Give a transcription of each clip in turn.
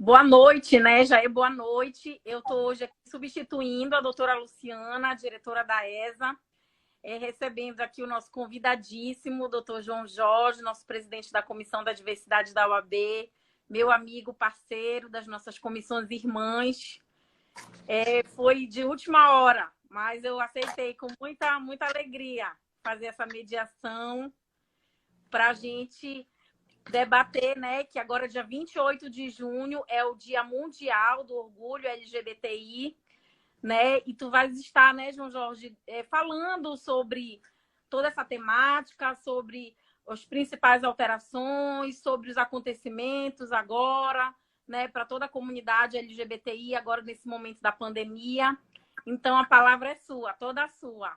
Boa noite, né? Já é boa noite. Eu estou hoje aqui substituindo a doutora Luciana, a diretora da ESA, recebendo aqui o nosso convidadíssimo, o doutor João Jorge, nosso presidente da Comissão da Diversidade da UAB, meu amigo, parceiro das nossas comissões irmãs. Foi de última hora, mas eu aceitei com muita alegria fazer essa mediação para a gente debater, né, que agora, dia 28 de junho, é o Dia Mundial do Orgulho LGBTI, né? E tu vais estar, né, João Jorge, falando sobre toda essa temática, sobre as principais alterações, sobre os acontecimentos agora, né, para toda a comunidade LGBTI, agora nesse momento da pandemia. Então, a palavra é sua, toda sua.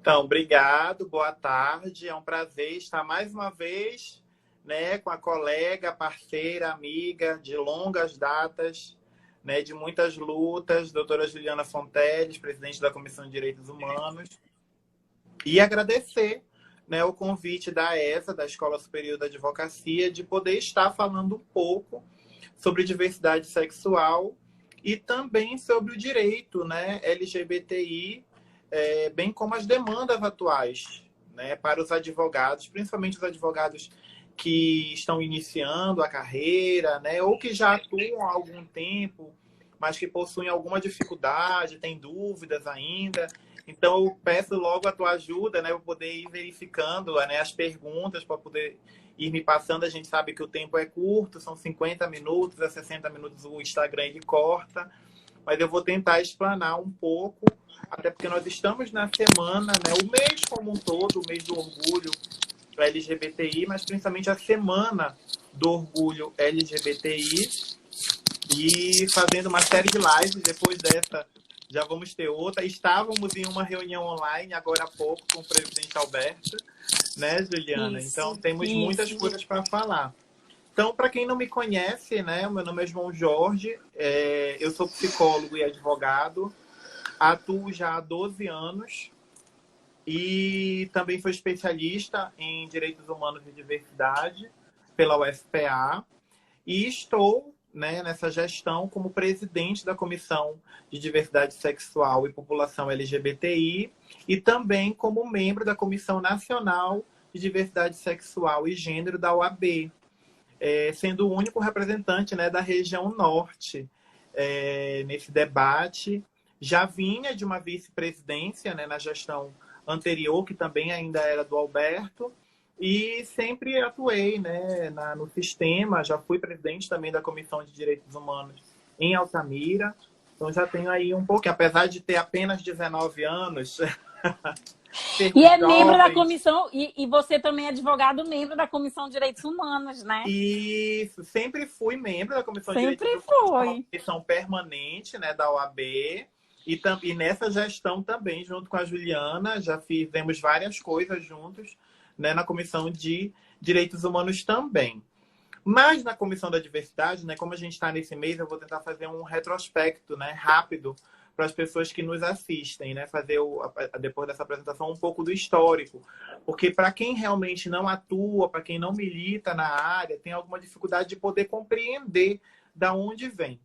Então, obrigado, boa tarde. É um prazer estar mais uma vez, né, com a colega, parceira, amiga de longas datas, né, de muitas lutas, doutora Juliana Fonteles, presidente da Comissão de Direitos Humanos. E agradecer, né, o convite da ESA, da Escola Superior da Advocacia, de poder estar falando um pouco sobre diversidade sexual e também sobre o direito, né, LGBTI, bem como as demandas atuais, né, para os advogados, principalmente os advogados que estão iniciando a carreira, né, ou que já atuam há algum tempo, mas que possuem alguma dificuldade, têm dúvidas ainda. Então, eu peço logo a tua ajuda, né, para poder ir verificando, né, as perguntas, para poder ir me passando. A gente sabe que o tempo é curto, são 50 minutos, a 60 minutos o Instagram ele corta, mas eu vou tentar explanar um pouco, até porque nós estamos na semana, né, o mês como um todo, o mês do orgulho LGBTI, mas principalmente a semana do orgulho LGBTI, e fazendo uma série de lives. Depois dessa, já vamos ter outra. Estávamos em uma reunião online agora há pouco com o presidente Alberto, né, Juliana? Então, temos muitas coisas para falar. Então, para quem não me conhece, né, o meu nome é João Jorge, eu sou psicólogo e advogado, atuo já há 12 anos e também sou especialista em Direitos Humanos e Diversidade pela UFPA e estou, né, nessa gestão como presidente da Comissão de Diversidade Sexual e População LGBTI e também como membro da Comissão Nacional de Diversidade Sexual e Gênero da OAB, sendo o único representante, né, da região norte nesse debate. Já vinha de uma vice-presidência, né, na gestão anterior, que também ainda era do Alberto, e sempre atuei, né, no sistema. Já fui presidente também da Comissão de Direitos Humanos em Altamira, então já tenho aí um pouco, apesar de ter apenas 19 anos... E é membro da comissão, e você também é advogado, membro da Comissão de Direitos Humanos, né? Isso, sempre fui membro da Comissão de Sempre Direitos Humanos, foi. uma comissão permanente, né, da OAB, e nessa gestão também, junto com a Juliana, já fizemos várias coisas juntos, né, na Comissão de Direitos Humanos também. Mas na Comissão da Diversidade, né, como a gente está nesse mês, eu vou tentar fazer um retrospecto, né, rápido, para as pessoas que nos assistem, né? Fazer, depois dessa apresentação, um pouco do histórico. Porque para quem realmente não atua, para quem não milita na área, tem alguma dificuldade de poder compreender da onde vem.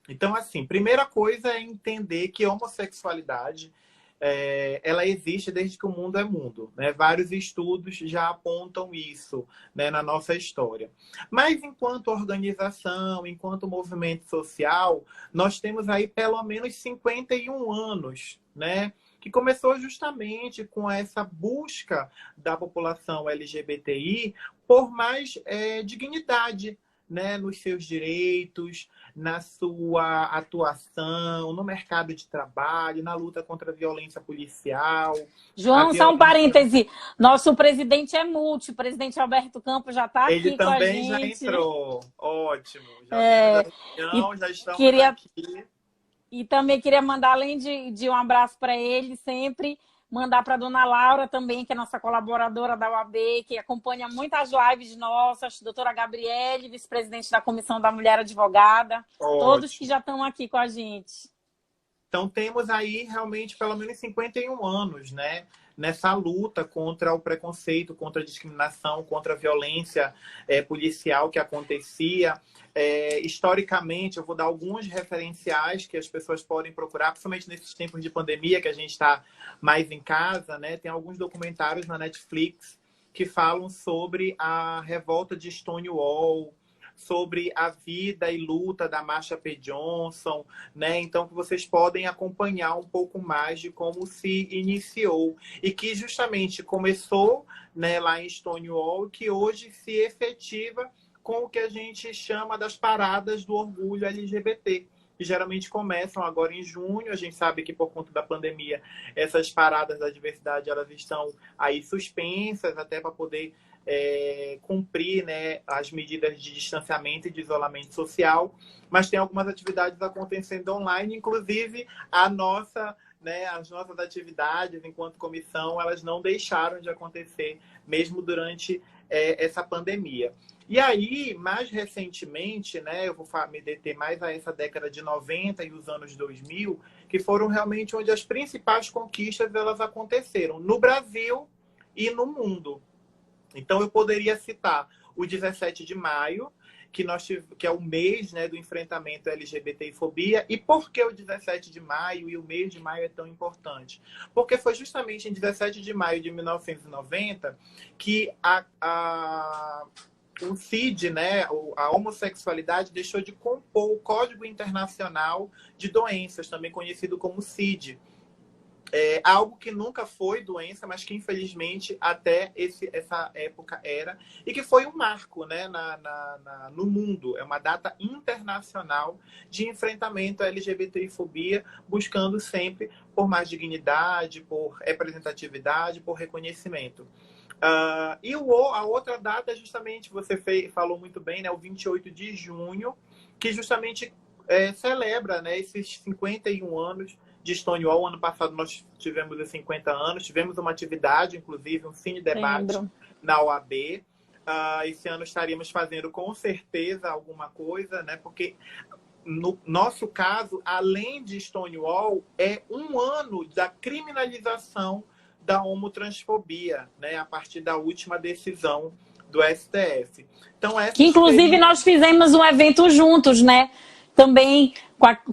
Então, assim, primeira coisa é entender que a homossexualidade ela existe desde que o mundo é mundo, né? Vários estudos já apontam isso, né, na nossa história. Mas enquanto organização, enquanto movimento social, nós temos aí pelo menos 51 anos, né? Que começou justamente com essa busca da população LGBTI por mais dignidade, né, nos seus direitos, na sua atuação, no mercado de trabalho, na luta contra a violência policial. João, só um parêntese. Nosso presidente é multi, o presidente Alberto Campos já está aqui com a gente. Ele também já entrou. Ótimo. Já estamos aqui. E também queria mandar, além de um abraço para ele sempre, mandar para a dona Laura também, que é nossa colaboradora da UAB, que acompanha muitas lives nossas, doutora Gabriele, vice-presidente da Comissão da Mulher Advogada, todos que já estão aqui com a gente. Então, temos aí realmente pelo menos 51 anos, né, nessa luta contra o preconceito, contra a discriminação, contra a violência policial que acontecia. Historicamente, eu vou dar alguns referenciais que as pessoas podem procurar, principalmente nesses tempos de pandemia, que a gente está mais em casa, né? Tem alguns documentários na Netflix que falam sobre a revolta de Stonewall, sobre a vida e luta da Marsha P. Johnson, né? Então, que vocês podem acompanhar um pouco mais de como se iniciou e que justamente começou, né, lá em Stonewall, que hoje se efetiva com o que a gente chama das paradas do orgulho LGBT, que geralmente começam agora em junho. A gente sabe que por conta da pandemia essas paradas da diversidade elas estão aí suspensas até para poder cumprir, né, as medidas de distanciamento e de isolamento social, mas tem algumas atividades acontecendo online, inclusive a nossa, né, as nossas atividades enquanto comissão, elas não deixaram de acontecer mesmo durante essa pandemia. E aí, mais recentemente, né, eu vou me deter mais a essa década de 90 e os anos 2000, que foram realmente onde as principais conquistas elas aconteceram no Brasil e no mundo. Então, eu poderia citar o 17 de maio, que é o mês, né, do enfrentamento à LGBTfobia. E por que o 17 de maio e o mês de maio é tão importante? Porque foi justamente em 17 de maio de 1990 que o CID, né, a homossexualidade, deixou de compor o Código Internacional de Doenças, também conhecido como CID. Algo que nunca foi doença, mas que infelizmente até essa época era, e que foi um marco, né, no mundo. É uma data internacional de enfrentamento à LGBTfobia, buscando sempre por mais dignidade, por representatividade, por reconhecimento. E a outra data é justamente, você falou muito bem, né, o 28 de junho, que justamente celebra, né, esses 51 anos de Stonewall. Ano passado nós tivemos os 50 anos, tivemos uma atividade, inclusive um cine debate na OAB. Esse ano estaríamos fazendo com certeza alguma coisa, né? Porque no nosso caso, além de Stonewall, é um ano da criminalização da homotransfobia, né? A partir da última decisão do STF. Então, que inclusive nós fizemos um evento juntos, né? Também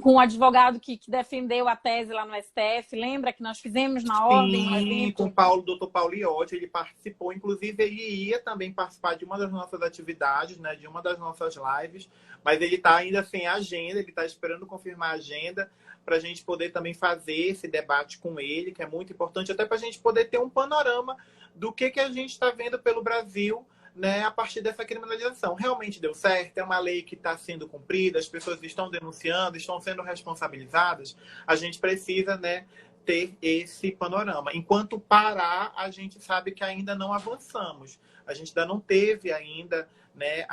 com o advogado que defendeu a tese lá no STF. Lembra que nós fizemos na ordem? Sim, com o doutor Paulo Iotti, ele participou. Inclusive, ele ia também participar de uma das nossas atividades, né, de uma das nossas lives, mas ele está ainda sem agenda, ele está esperando confirmar a agenda para a gente poder também fazer esse debate com ele, que é muito importante, até para a gente poder ter um panorama do que a gente está vendo pelo Brasil, né, a partir dessa criminalização. Realmente deu certo? É uma lei que está sendo cumprida? As pessoas estão denunciando, estão sendo responsabilizadas? A gente precisa, né, ter esse panorama. Enquanto parar, a gente sabe que ainda não avançamos. A gente ainda não teve ainda, né,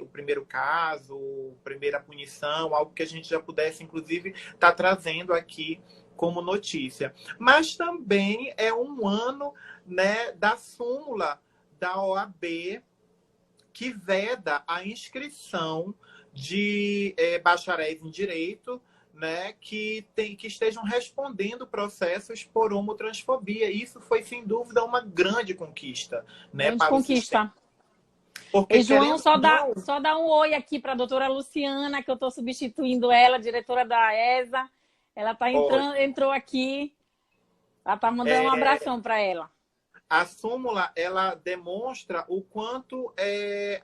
o primeiro caso, primeira punição, algo que a gente já pudesse, inclusive, estar trazendo aqui como notícia. Mas também é um ano, né, da súmula da OAB, que veda a inscrição de bacharéis em direito, né, que estejam respondendo processos por homotransfobia. Isso foi, sem dúvida, uma grande conquista, né, grande para conquista. o sistema. Porque, e João, só dá um oi aqui para a doutora Luciana, que eu estou substituindo ela, diretora da ESA. Ela entrou aqui. Ela está mandando um abração para ela. A súmula, ela demonstra o quanto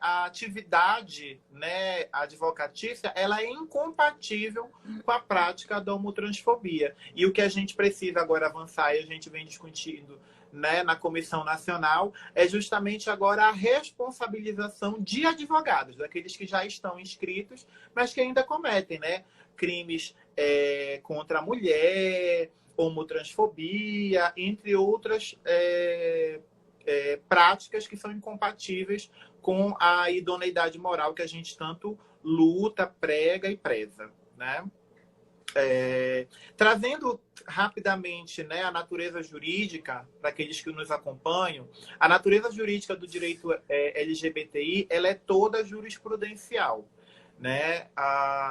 a atividade, né, advocatícia, ela é incompatível com a prática da homotransfobia. E o que a gente precisa agora avançar, e a gente vem discutindo, né, na Comissão Nacional, é justamente agora a responsabilização de advogados, daqueles que já estão inscritos, mas que ainda cometem, né, crimes contra a mulher, homotransfobia, entre outras práticas que são incompatíveis com a idoneidade moral que a gente tanto luta, prega e preza, né? Trazendo rapidamente, né, a natureza jurídica para aqueles que nos acompanham, a natureza jurídica do direito LGBTI, ela é toda jurisprudencial. né?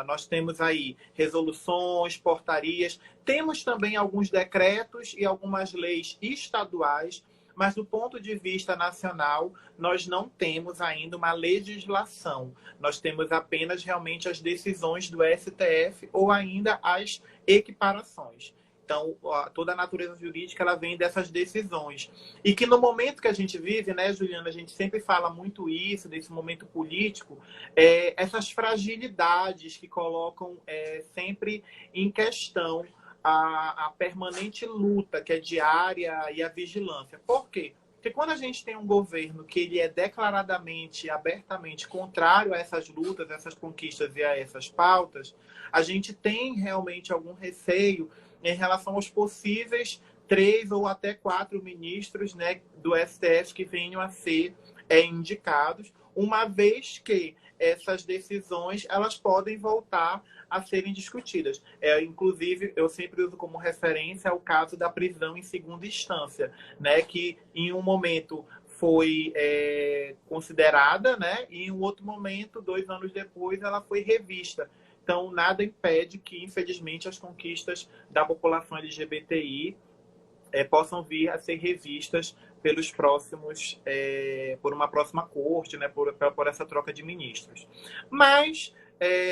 Nós temos aí resoluções, portarias, temos também alguns decretos e algumas leis estaduais, mas do ponto de vista nacional, nós não temos ainda uma legislação. Nós temos apenas realmente as decisões do STF ou ainda as equiparações. Então, toda a natureza jurídica ela vem dessas decisões. E que no momento que a gente vive, né, Juliana, a gente sempre fala muito isso, desse momento político, essas fragilidades que colocam sempre em questão a permanente luta, que é diária, e a vigilância. Por quê? Porque quando a gente tem um governo que ele é declaradamente, abertamente contrário a essas lutas, a essas conquistas e a essas pautas, a gente tem realmente algum receio em relação aos possíveis 3 ou até 4 ministros, né, do STF que venham a ser indicados, uma vez que essas decisões elas podem voltar a serem discutidas. Inclusive, eu sempre uso como referência o caso da prisão em segunda instância, né, que em um momento foi considerada, né, e em um outro momento, 2 anos depois, ela foi revista. Então, nada impede que, infelizmente, as conquistas da população LGBTI possam vir a ser revistas pelos próximos, por uma próxima corte, né, por essa troca de ministros. Mas,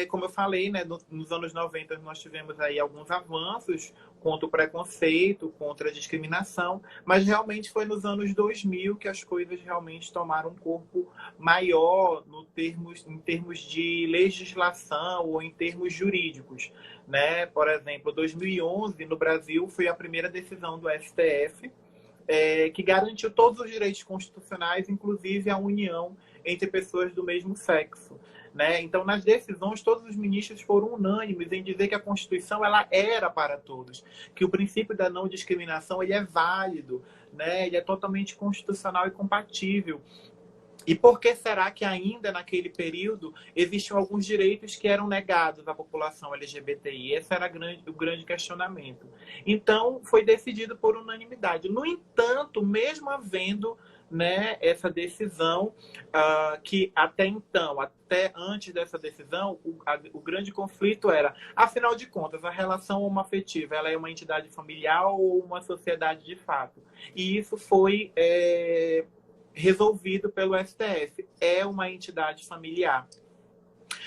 como eu falei, né, nos anos 90 nós tivemos aí alguns avanços contra o preconceito, contra a discriminação, mas realmente foi nos anos 2000 que as coisas realmente tomaram um corpo maior em termos de legislação ou em termos jurídicos, né? Por exemplo, 2011, no Brasil, foi a primeira decisão do STF que garantiu todos os direitos constitucionais, inclusive a união entre pessoas do mesmo sexo, né? Então, nas decisões, todos os ministros foram unânimes em dizer que a Constituição ela era para todos, que o princípio da não discriminação ele é válido, né? Ele é totalmente constitucional e compatível. E por que será que ainda naquele período existiam alguns direitos que eram negados à população LGBTI? Esse era o grande questionamento. Então, foi decidido por unanimidade. No entanto, mesmo havendo, né, essa decisão, que até então, até antes dessa decisão, o grande conflito era, afinal de contas, a relação homoafetiva ela é uma entidade familiar ou uma sociedade de fato? E isso foi resolvido pelo STF. É uma entidade familiar.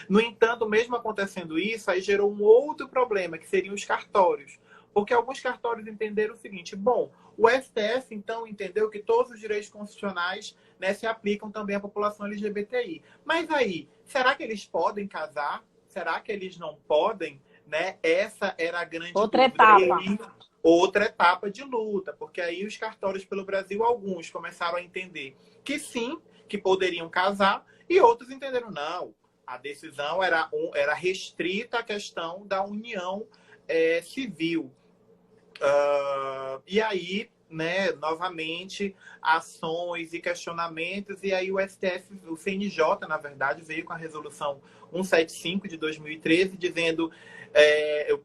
No entanto, mesmo acontecendo isso, aí gerou um outro problema, que seriam os cartórios. Porque alguns cartórios entenderam o seguinte, bom, o STF, então, entendeu que todos os direitos constitucionais, né, se aplicam também à população LGBTI. Mas aí, será que eles podem casar? Será que eles não podem? Né? Essa era a grande outra dúvida. etapa. Outra etapa de luta, porque aí os cartórios pelo Brasil, alguns começaram a entender que sim, que poderiam casar, e outros entenderam não. A decisão era restrita à questão da união civil. E aí, né, novamente, ações e questionamentos, e aí o STF, o CNJ, na verdade, veio com a resolução 175 de 2013, dizendo,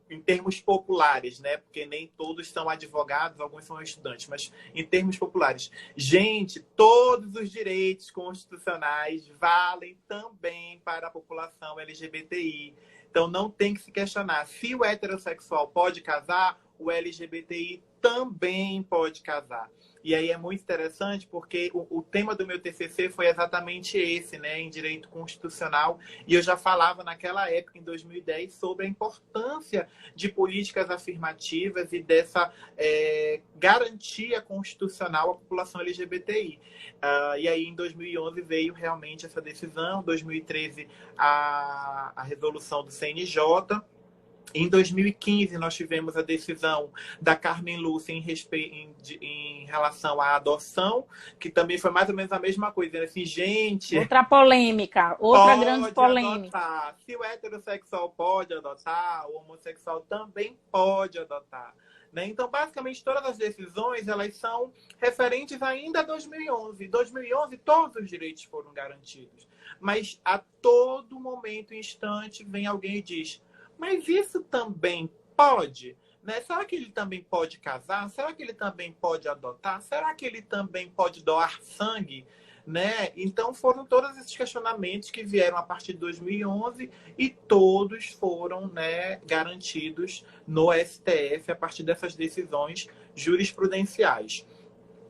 em termos populares, né, porque nem todos são advogados, alguns são estudantes, mas em termos populares, gente, todos os direitos constitucionais valem também para a população LGBTI. Então, não tem que se questionar. Se o heterossexual pode casar, o LGBTI também pode casar. E aí é muito interessante porque o tema do meu TCC foi exatamente esse, né, em direito constitucional. E eu já falava naquela época, em 2010, sobre a importância de políticas afirmativas e dessa garantia constitucional à população LGBTI. E aí, em 2011, veio realmente essa decisão, 2013, a resolução do CNJ. Em 2015, nós tivemos a decisão da Carmen Lúcia em relação à adoção, que também foi mais ou menos a mesma coisa. Né? Assim, gente... Outra polêmica, outra grande polêmica. Adotar. Se o heterossexual pode adotar, o homossexual também pode adotar. Né? Então, basicamente, todas as decisões elas são referentes ainda a 2011. Em 2011, todos os direitos foram garantidos. Mas a todo momento, instante, vem alguém e diz... Mas isso também pode? Né? Será que ele também pode casar? Será que ele também pode adotar? Será que ele também pode doar sangue? né? Então foram todos esses questionamentos que vieram a partir de 2011 e todos foram, né, garantidos no STF a partir dessas decisões jurisprudenciais.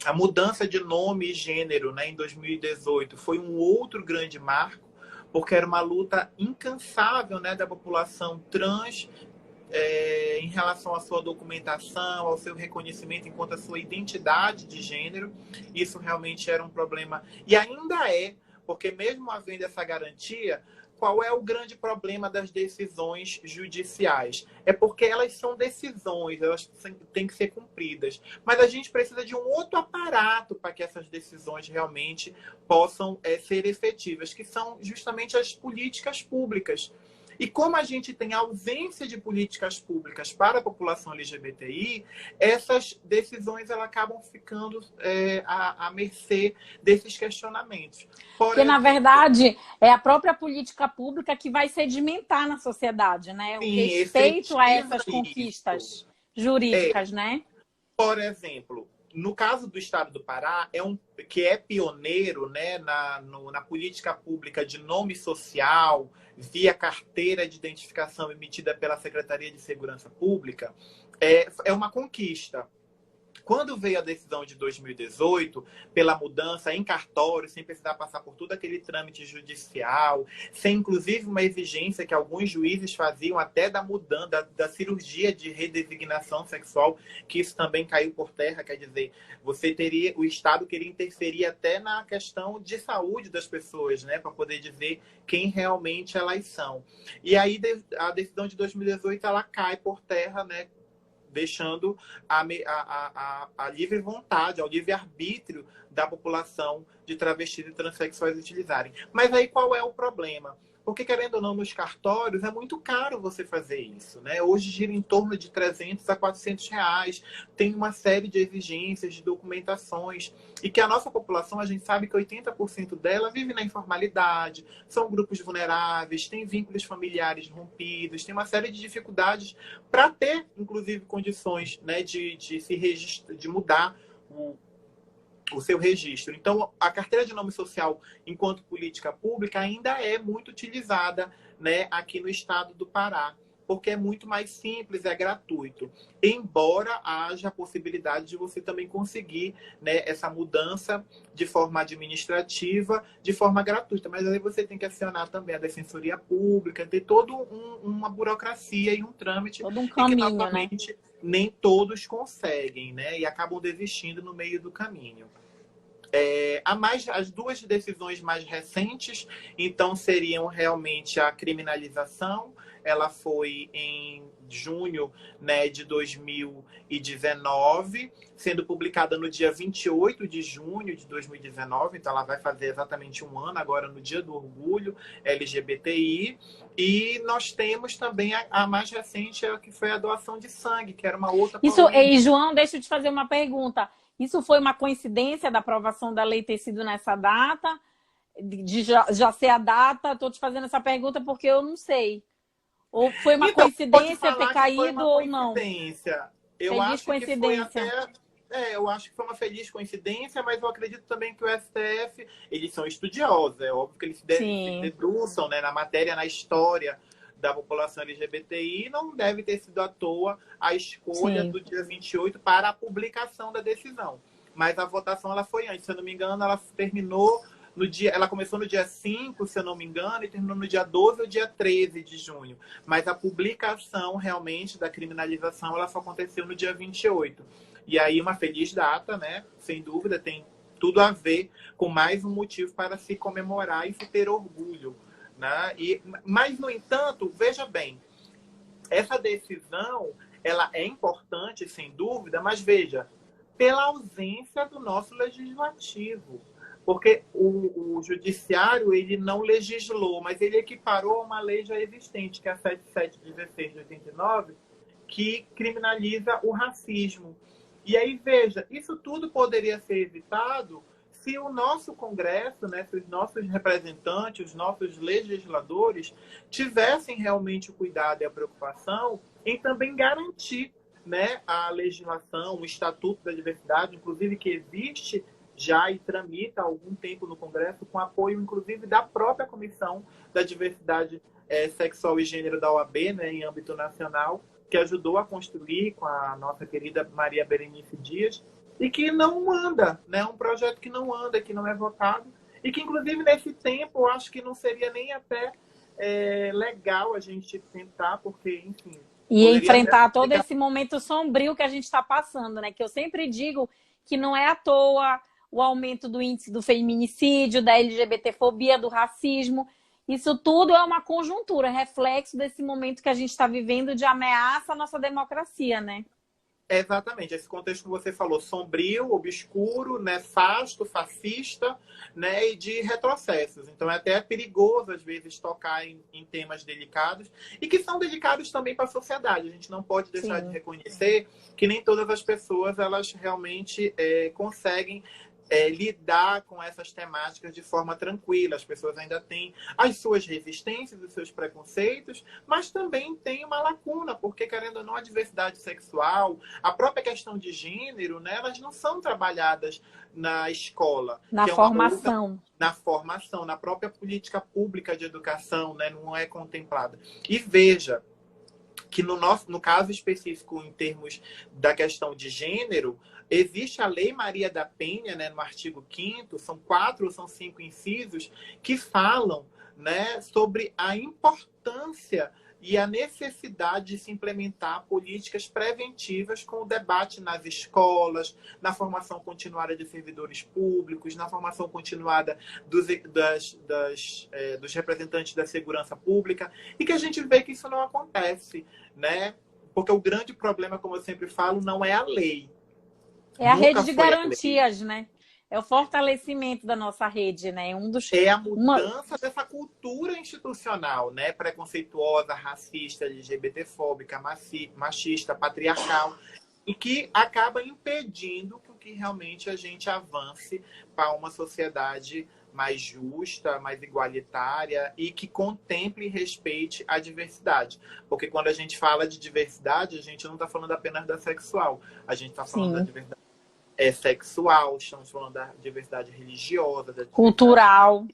A mudança de nome e gênero, né, em 2018 foi um outro grande marco, porque era uma luta incansável, né, da população trans em relação à sua documentação, ao seu reconhecimento enquanto a sua identidade de gênero. Isso realmente era um problema, e ainda é, porque mesmo havendo essa garantia, qual é o grande problema das decisões judiciais? É porque elas são decisões, elas têm que ser cumpridas. Mas a gente precisa de um outro aparato para que essas decisões realmente possam ser efetivas, que são justamente as políticas públicas. E como a gente tem ausência de políticas públicas para a população LGBTI, essas decisões elas acabam ficando à mercê desses questionamentos. Porque, na verdade, é a própria política pública que vai sedimentar na sociedade, né? O respeito a essas conquistas jurídicas, né? Por exemplo, no caso do Estado do Pará, que é pioneiro, né, na política pública de nome social, via carteira de identificação emitida pela Secretaria de Segurança Pública, é uma conquista. Quando veio a decisão de 2018, pela mudança em cartório, sem precisar passar por todo aquele trâmite judicial, sem inclusive uma exigência que alguns juízes faziam até da mudança, da cirurgia de redesignação sexual, que isso também caiu por terra, quer dizer, o Estado queria interferir até na questão de saúde das pessoas, né, para poder dizer quem realmente elas são. E aí a decisão de 2018 ela cai por terra, né, deixando a livre vontade, ao livre-arbítrio da população de travestis e transexuais utilizarem. Mas aí qual é o problema? Porque, querendo ou não, nos cartórios é muito caro você fazer isso, né? Hoje gira em torno de 300 a 400 reais. Tem uma série de exigências, de documentações. E que a nossa população, a gente sabe que 80% dela vive na informalidade, são grupos vulneráveis, tem vínculos familiares rompidos, tem uma série de dificuldades para ter, inclusive, condições, né, de se registrar, de mudar o seu registro. Então, a carteira de nome social, enquanto política pública, ainda é muito utilizada, né, aqui no estado do Pará, porque é muito mais simples, é gratuito. Embora haja a possibilidade de você também conseguir, né, essa mudança de forma administrativa, de forma gratuita. Mas aí você tem que acionar também a Defensoria Pública, ter toda uma burocracia e um trâmite. Todo um caminho, que, novamente, né, nem todos conseguem, né, e acabam desistindo no meio do caminho. As duas decisões mais recentes, então, seriam realmente a criminalização. Ela foi em junho, né, de 2019, sendo publicada no dia 28 de junho de 2019. Então, ela vai fazer exatamente um ano agora, no Dia do Orgulho LGBTI. E nós temos também a mais recente, que foi a doação de sangue, que era uma outra polêmica. E, João, deixa eu te fazer uma pergunta. Isso foi uma coincidência da aprovação da lei ter sido nessa data? De já ser a data? Estou te fazendo essa pergunta porque eu não sei. Ou foi uma coincidência ter caído ou não? Eu acho que foi até... eu acho que foi uma feliz coincidência, mas eu acredito também que o STF, eles são estudiosos, é óbvio que eles se debruçam, né, na matéria, na história da população LGBTI, não deve ter sido à toa a escolha do dia 28 para a publicação da decisão. Mas a votação ela foi antes, se eu não me engano, ela terminou no dia, ela começou no dia 5, se eu não me engano, e terminou no dia 12 ou dia 13 de junho. Mas a publicação realmente da criminalização ela só aconteceu no dia 28. E aí uma feliz data, né? Sem dúvida, tem tudo a ver com mais um motivo para se comemorar e se ter orgulho. Né? Mas, no entanto, veja bem, essa decisão ela é importante, sem dúvida, mas veja, pela ausência do nosso legislativo. Porque o judiciário ele não legislou, mas ele equiparou a uma lei já existente, que é a 7716 de 89, que criminaliza o racismo. E aí, veja, isso tudo poderia ser evitado se o nosso Congresso, né, se os nossos representantes, os nossos legisladores tivessem realmente o cuidado e a preocupação em também garantir, né, a legislação, o Estatuto da Diversidade, inclusive que existe já e tramita há algum tempo no Congresso, com apoio, inclusive, da própria Comissão da Diversidade Sexual e Gênero da OAB, né, em âmbito nacional, que ajudou a construir com a nossa querida Maria Berenice Dias, e que não anda, né, um projeto que não anda, que não é votado, e que, inclusive, nesse tempo, eu acho que não seria nem até legal a gente tentar, porque, enfim... E enfrentar todo esse momento sombrio que a gente está passando, né? Que eu sempre digo que não é à toa o aumento do índice do feminicídio, da LGBTfobia, do racismo. Isso tudo é uma conjuntura, reflexo desse momento que a gente está vivendo de ameaça à nossa democracia, né? Exatamente, esse contexto que você falou, sombrio, obscuro, nefasto, fascista, né, e de retrocessos. Então é até perigoso, às vezes, tocar em temas delicados, e que são delicados também para a sociedade. A gente não pode deixar de reconhecer que nem todas as pessoas elas realmente conseguem lidar com essas temáticas de forma tranquila. As pessoas ainda têm as suas resistências, os seus preconceitos, mas também tem uma lacuna, porque, querendo ou não, a diversidade sexual, a própria questão de gênero, né, elas não são trabalhadas na escola. Na formação. Na formação, na própria política pública de educação, né, não é contemplada. E veja que no caso específico, em termos da questão de gênero, existe a Lei Maria da Penha, né, no artigo 5º, são 4 ou são 5 incisos, que falam, né, sobre a importância e a necessidade de se implementar políticas preventivas com o debate nas escolas, na formação continuada de servidores públicos, na formação continuada dos representantes da segurança pública, e que a gente vê que isso não acontece, né? Porque o grande problema, como eu sempre falo, não é a lei. É a rede de garantias, né? É o fortalecimento da nossa rede, né? É a mudança dessa cultura institucional, né? Preconceituosa, racista, LGBTfóbica, machista, patriarcal, e que acaba impedindo que realmente a gente avance para uma sociedade mais justa, mais igualitária e que contemple e respeite a diversidade. Porque quando a gente fala de diversidade, a gente não está falando apenas da sexual, a gente está falando da diversidade sexual, estamos falando da diversidade religiosa, da diversidade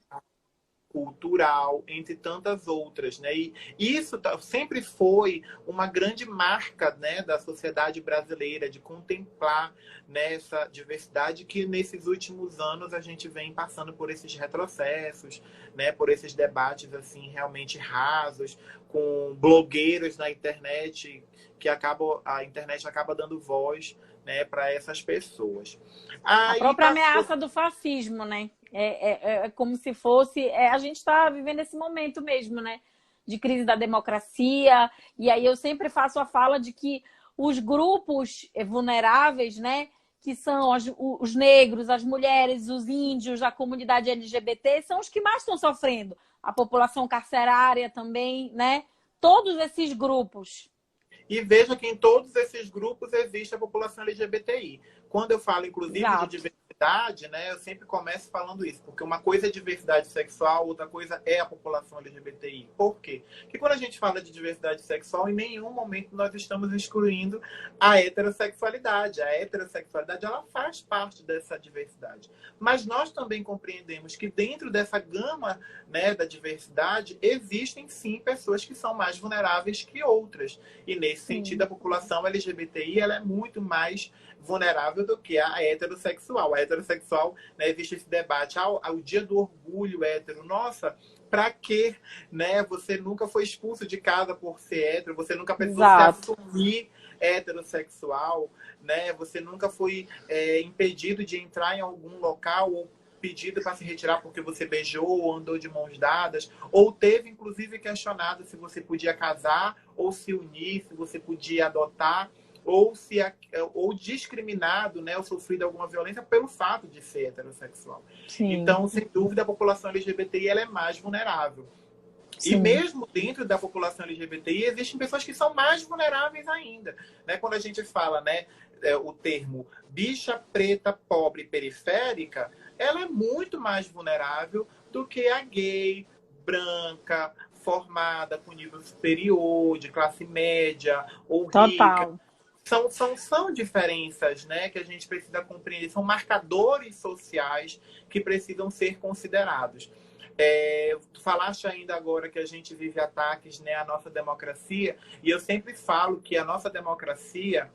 cultural, entre tantas outras, né? E isso sempre foi uma grande marca, né, da sociedade brasileira, de contemplar, né, essa diversidade que nesses últimos anos a gente vem passando por esses retrocessos, né, por esses debates assim realmente rasos, com blogueiros na internet a internet acaba dando voz, né, para essas pessoas. A própria ameaça do fascismo, né? É como se fosse... a gente está vivendo esse momento mesmo, né? De crise da democracia. E aí eu sempre faço a fala de que os grupos vulneráveis, né? Que são os negros, as mulheres, os índios, a comunidade LGBT, são os que mais estão sofrendo. A população carcerária também, né? Todos esses grupos. E veja que em todos esses grupos existe a população LGBTI. Quando eu falo, inclusive, de diversidade, né, eu sempre começo falando isso, porque uma coisa é diversidade sexual, outra coisa é a população LGBTI. Por quê? Porque quando a gente fala de diversidade sexual, em nenhum momento nós estamos excluindo a heterossexualidade. A heterossexualidade, ela faz parte dessa diversidade. Mas nós também compreendemos que dentro dessa gama, né, da diversidade, existem sim pessoas que são mais vulneráveis que outras. E nesse sentido, a população LGBTI ela é muito mais vulnerável do que a heterossexual. A heterossexual, né, existe esse debate ao dia do orgulho hétero. Nossa, pra quê? Né? Você nunca foi expulso de casa por ser hétero, você nunca precisou se assumir heterossexual, né? Você nunca foi impedido de entrar em algum local ou pedido para se retirar porque você beijou ou andou de mãos dadas, ou teve, inclusive, questionado se você podia casar ou se unir, se você podia adotar, ou discriminado, né, ou sofrido alguma violência pelo fato de ser heterossexual. Sim. Então, sem dúvida, a população LGBTI ela é mais vulnerável. Sim. E mesmo dentro da população LGBTI, existem pessoas que são mais vulneráveis ainda. Né? Quando a gente fala, né, o termo bicha preta, pobre, periférica, ela é muito mais vulnerável do que a gay, branca, formada com nível superior, de classe média ou rica. São diferenças, né, que a gente precisa compreender, são marcadores sociais que precisam ser considerados. Tu falaste ainda agora que a gente vive ataques, né, à nossa democracia, e eu sempre falo que a nossa democracia,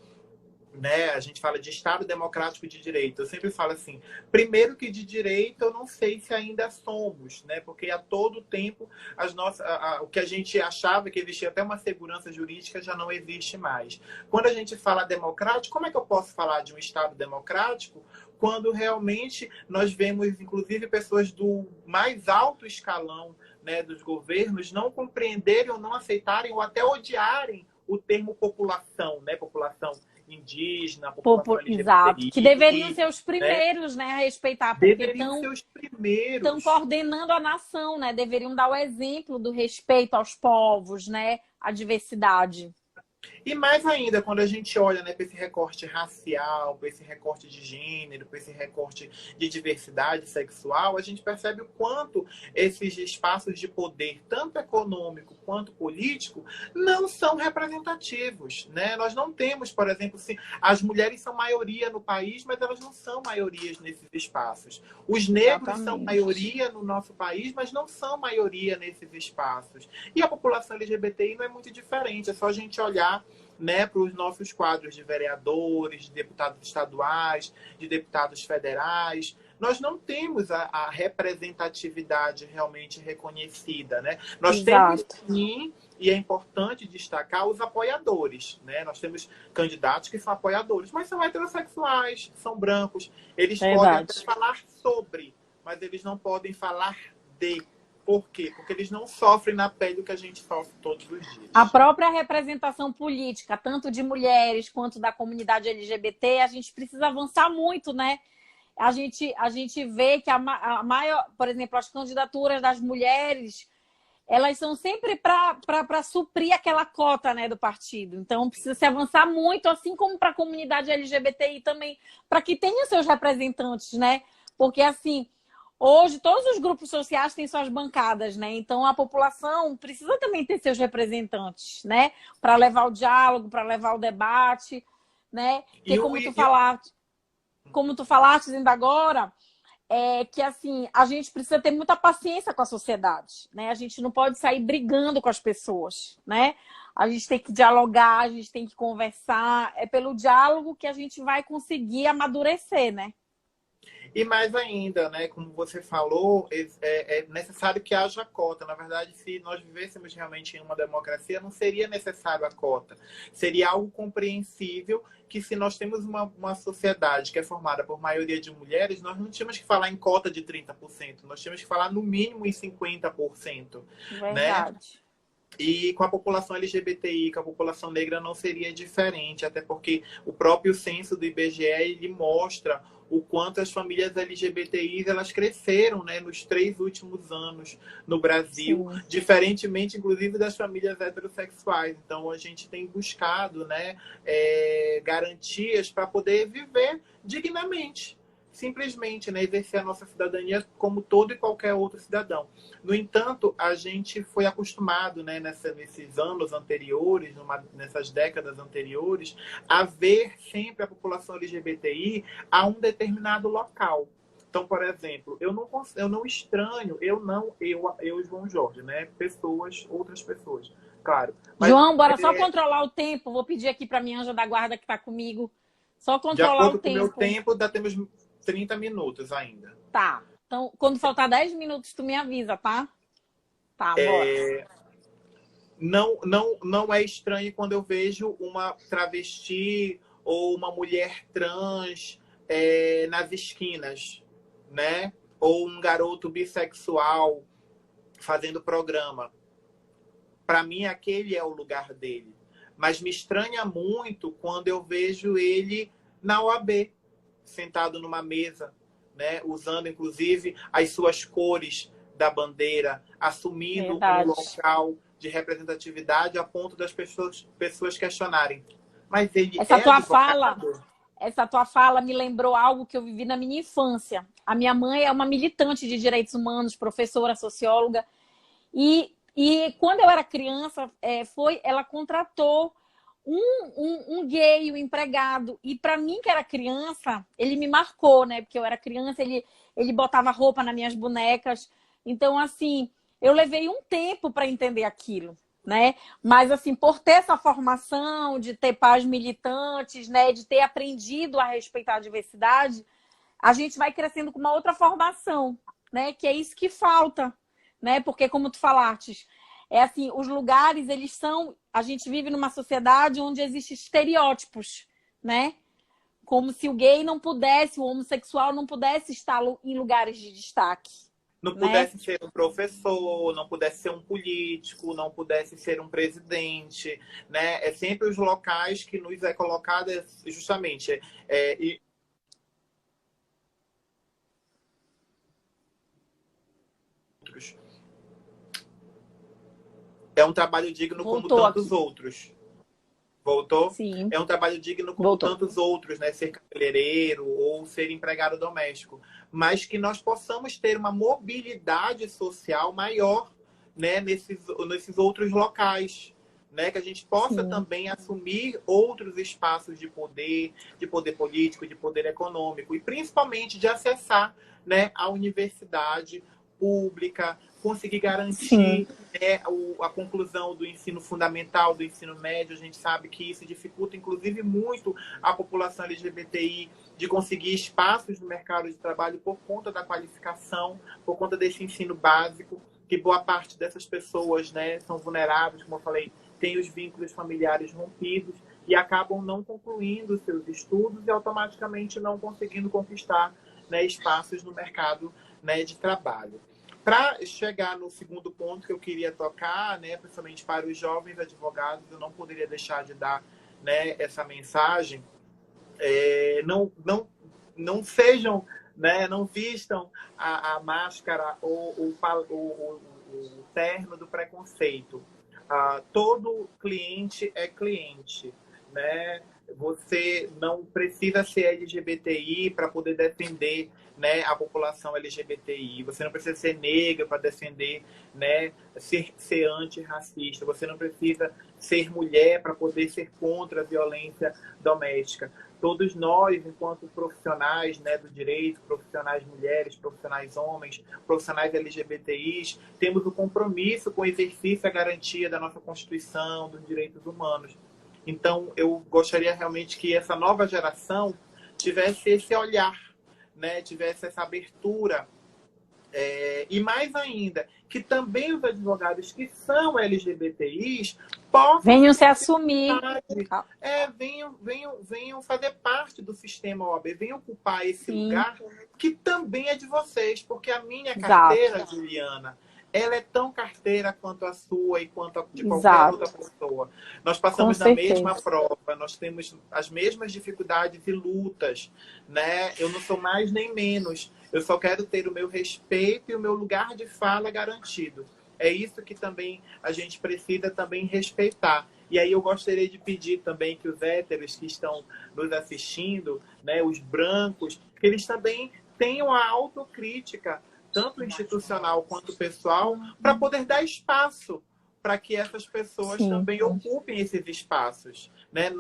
né, a gente fala de Estado democrático de direito. Eu sempre falo assim, primeiro que de direito eu não sei se ainda somos, né, porque a todo tempo o que a gente achava que existia até uma segurança jurídica já não existe mais. Quando a gente fala democrático, como é que eu posso falar de um Estado democrático quando realmente nós vemos, inclusive, pessoas do mais alto escalão, né, dos governos não compreenderem ou não aceitarem ou até odiarem o termo população, né, população indígena, população Exato, LGBTI, que deveriam ser os né? primeiros, né, a respeitar, porque Deveriam ser os primeiros. estão coordenando a nação, né? Deveriam dar o exemplo do respeito aos povos, né, à diversidade. E mais ainda, quando a gente olha, né, para esse recorte racial, para esse recorte de gênero, para esse recorte de diversidade sexual, a gente percebe o quanto esses espaços de poder, tanto econômico quanto político, não são representativos, né? Nós não temos, por exemplo, assim, as mulheres são maioria no país, mas elas não são maiorias nesses espaços. Os negros são maioria no nosso país, mas não são maioria nesses espaços. E a população LGBTI não é muito diferente, é só a gente olhar, né, para os nossos quadros de vereadores, de deputados estaduais, de deputados federais. Nós não temos a representatividade realmente reconhecida, né? Nós temos, sim, e é importante destacar os apoiadores, né? Nós temos candidatos que são apoiadores, mas são heterossexuais, são brancos. Eles podem até falar sobre, mas eles não podem falar de. Por quê? Porque eles não sofrem na pele o que a gente sofre todos os dias. A própria representação política, tanto de mulheres quanto da comunidade LGBT, a gente precisa avançar muito, né? A gente vê que a maior, por exemplo, as candidaturas das mulheres, elas são sempre para suprir aquela cota, né, do partido. Então, precisa se avançar muito, assim como para a comunidade LGBTI também, para que tenha seus representantes, né? Porque, assim, hoje, todos os grupos sociais têm suas bancadas, né? Então, a população precisa também ter seus representantes, né? Para levar o diálogo, para levar o debate, né? Porque, como tu falaste ainda agora, que, assim, a gente precisa ter muita paciência com a sociedade, né? A gente não pode sair brigando com as pessoas, né? A gente tem que dialogar, a gente tem que conversar. É pelo diálogo que a gente vai conseguir amadurecer, né? E mais ainda, né, como você falou, é necessário que haja cota. Na verdade, se nós vivêssemos realmente em uma democracia, não seria necessário a cota. Seria algo compreensível que, se nós temos uma sociedade que é formada por maioria de mulheres, nós não tínhamos que falar em cota de 30%, nós tínhamos que falar no mínimo em 50%. Verdade. Né? E com a população LGBTI, com a população negra, não seria diferente, até porque o próprio censo do IBGE ele mostra o quanto as famílias LGBTI elas cresceram, né, nos 3 últimos anos no Brasil, sim, diferentemente, inclusive, das famílias heterossexuais. Então, a gente tem buscado, né, garantias para poder viver dignamente, simplesmente, né, exercer a nossa cidadania como todo e qualquer outro cidadão. No entanto, a gente foi acostumado, né, nesses anos anteriores, nessas décadas anteriores, a ver sempre a população LGBTI a um determinado local. Então, por exemplo, eu não estranho, eu João Jorge, né, outras pessoas, claro. Mas, João, bora só controlar o tempo. Vou pedir aqui para minha anja da guarda que está comigo. Só controlar o tempo. De acordo com o meu tempo, temos 30 minutos ainda. Tá. Então, quando faltar 10 minutos, tu me avisa, tá? Tá, bora. Não é estranho quando eu vejo uma travesti ou uma mulher trans nas esquinas, né? Ou um garoto bissexual fazendo programa. Para mim, aquele é o lugar dele. Mas me estranha muito quando eu vejo ele na OAB, sentado numa mesa, né, usando inclusive as suas cores da bandeira, assumindo um local de representatividade a ponto das pessoas questionarem. Mas ele essa tua fala me lembrou algo que eu vivi na minha infância. A minha mãe é uma militante de direitos humanos, professora, socióloga, e quando eu era criança, ela contratou um gay, um empregado. E para mim, que era criança, ele me marcou, né? Porque eu era criança, ele botava roupa nas minhas bonecas. Então, assim, eu levei um tempo para entender aquilo, né? Mas, assim, por ter essa formação, de ter pais militantes, né? De ter aprendido a respeitar a diversidade, a gente vai crescendo com uma outra formação, né? Que é isso que falta, né? Porque, como tu falaste, é assim, os lugares, eles são... A gente vive numa sociedade onde existem estereótipos, né? Como se o gay não pudesse, o homossexual não pudesse estar em lugares de destaque. Não Né? pudesse ser um professor, não pudesse ser um político, não pudesse ser um presidente, né? É sempre os locais que nos é colocado justamente... É um trabalho digno como tantos outros. Voltou? Sim. É um trabalho digno como tantos outros, né? Ser cabeleireiro ou ser empregado doméstico. Mas que nós possamos ter uma mobilidade social maior, né? nesses outros locais. Né? Que a gente possa também assumir outros espaços de poder político, de poder econômico. E principalmente de acessar, né, a universidade pública, conseguir garantir, né, a conclusão do ensino fundamental, do ensino médio. A gente sabe que isso dificulta, inclusive, muito a população LGBTI de conseguir espaços no mercado de trabalho por conta da qualificação, por conta desse ensino básico, que boa parte dessas pessoas, né, são vulneráveis, como eu falei, têm os vínculos familiares rompidos e acabam não concluindo seus estudos e automaticamente não conseguindo conquistar, né, espaços no mercado, né, de trabalho. Para chegar no segundo ponto que eu queria tocar, né, principalmente para os jovens advogados, eu não poderia deixar de dar, né, essa mensagem. Não sejam, né, não vistam a máscara ou o terno do preconceito. Todo cliente é cliente, né? Você não precisa ser LGBTI para poder defender, né, a população LGBTI. Você não precisa ser negra para defender, né, ser antirracista. Você não precisa ser mulher para poder ser contra a violência doméstica. Todos nós, enquanto profissionais, né, do direito, profissionais mulheres, profissionais homens, profissionais LGBTIs, temos o compromisso com o exercício e a garantia da nossa Constituição, dos direitos humanos. Então, eu gostaria realmente que essa nova geração tivesse esse olhar, né, tivesse essa abertura. E mais ainda, que também os advogados que são LGBTIs possam... Venham se assumir. Venham fazer parte do sistema OAB, venham ocupar esse lugar que também é de vocês, porque a minha carteira, Juliana, ela é tão carteira quanto a sua e quanto a de qualquer outra pessoa. Nós passamos na mesma prova, nós temos as mesmas dificuldades e lutas, né? Eu não sou mais nem menos. Eu só quero ter o meu respeito e o meu lugar de fala garantido. É isso que também a gente precisa também respeitar. E aí eu gostaria de pedir também que os héteros que estão nos assistindo, né, os brancos, que eles também tenham a autocrítica, tanto institucional quanto pessoal, para poder dar espaço para que essas pessoas também ocupem esses espaços. Né?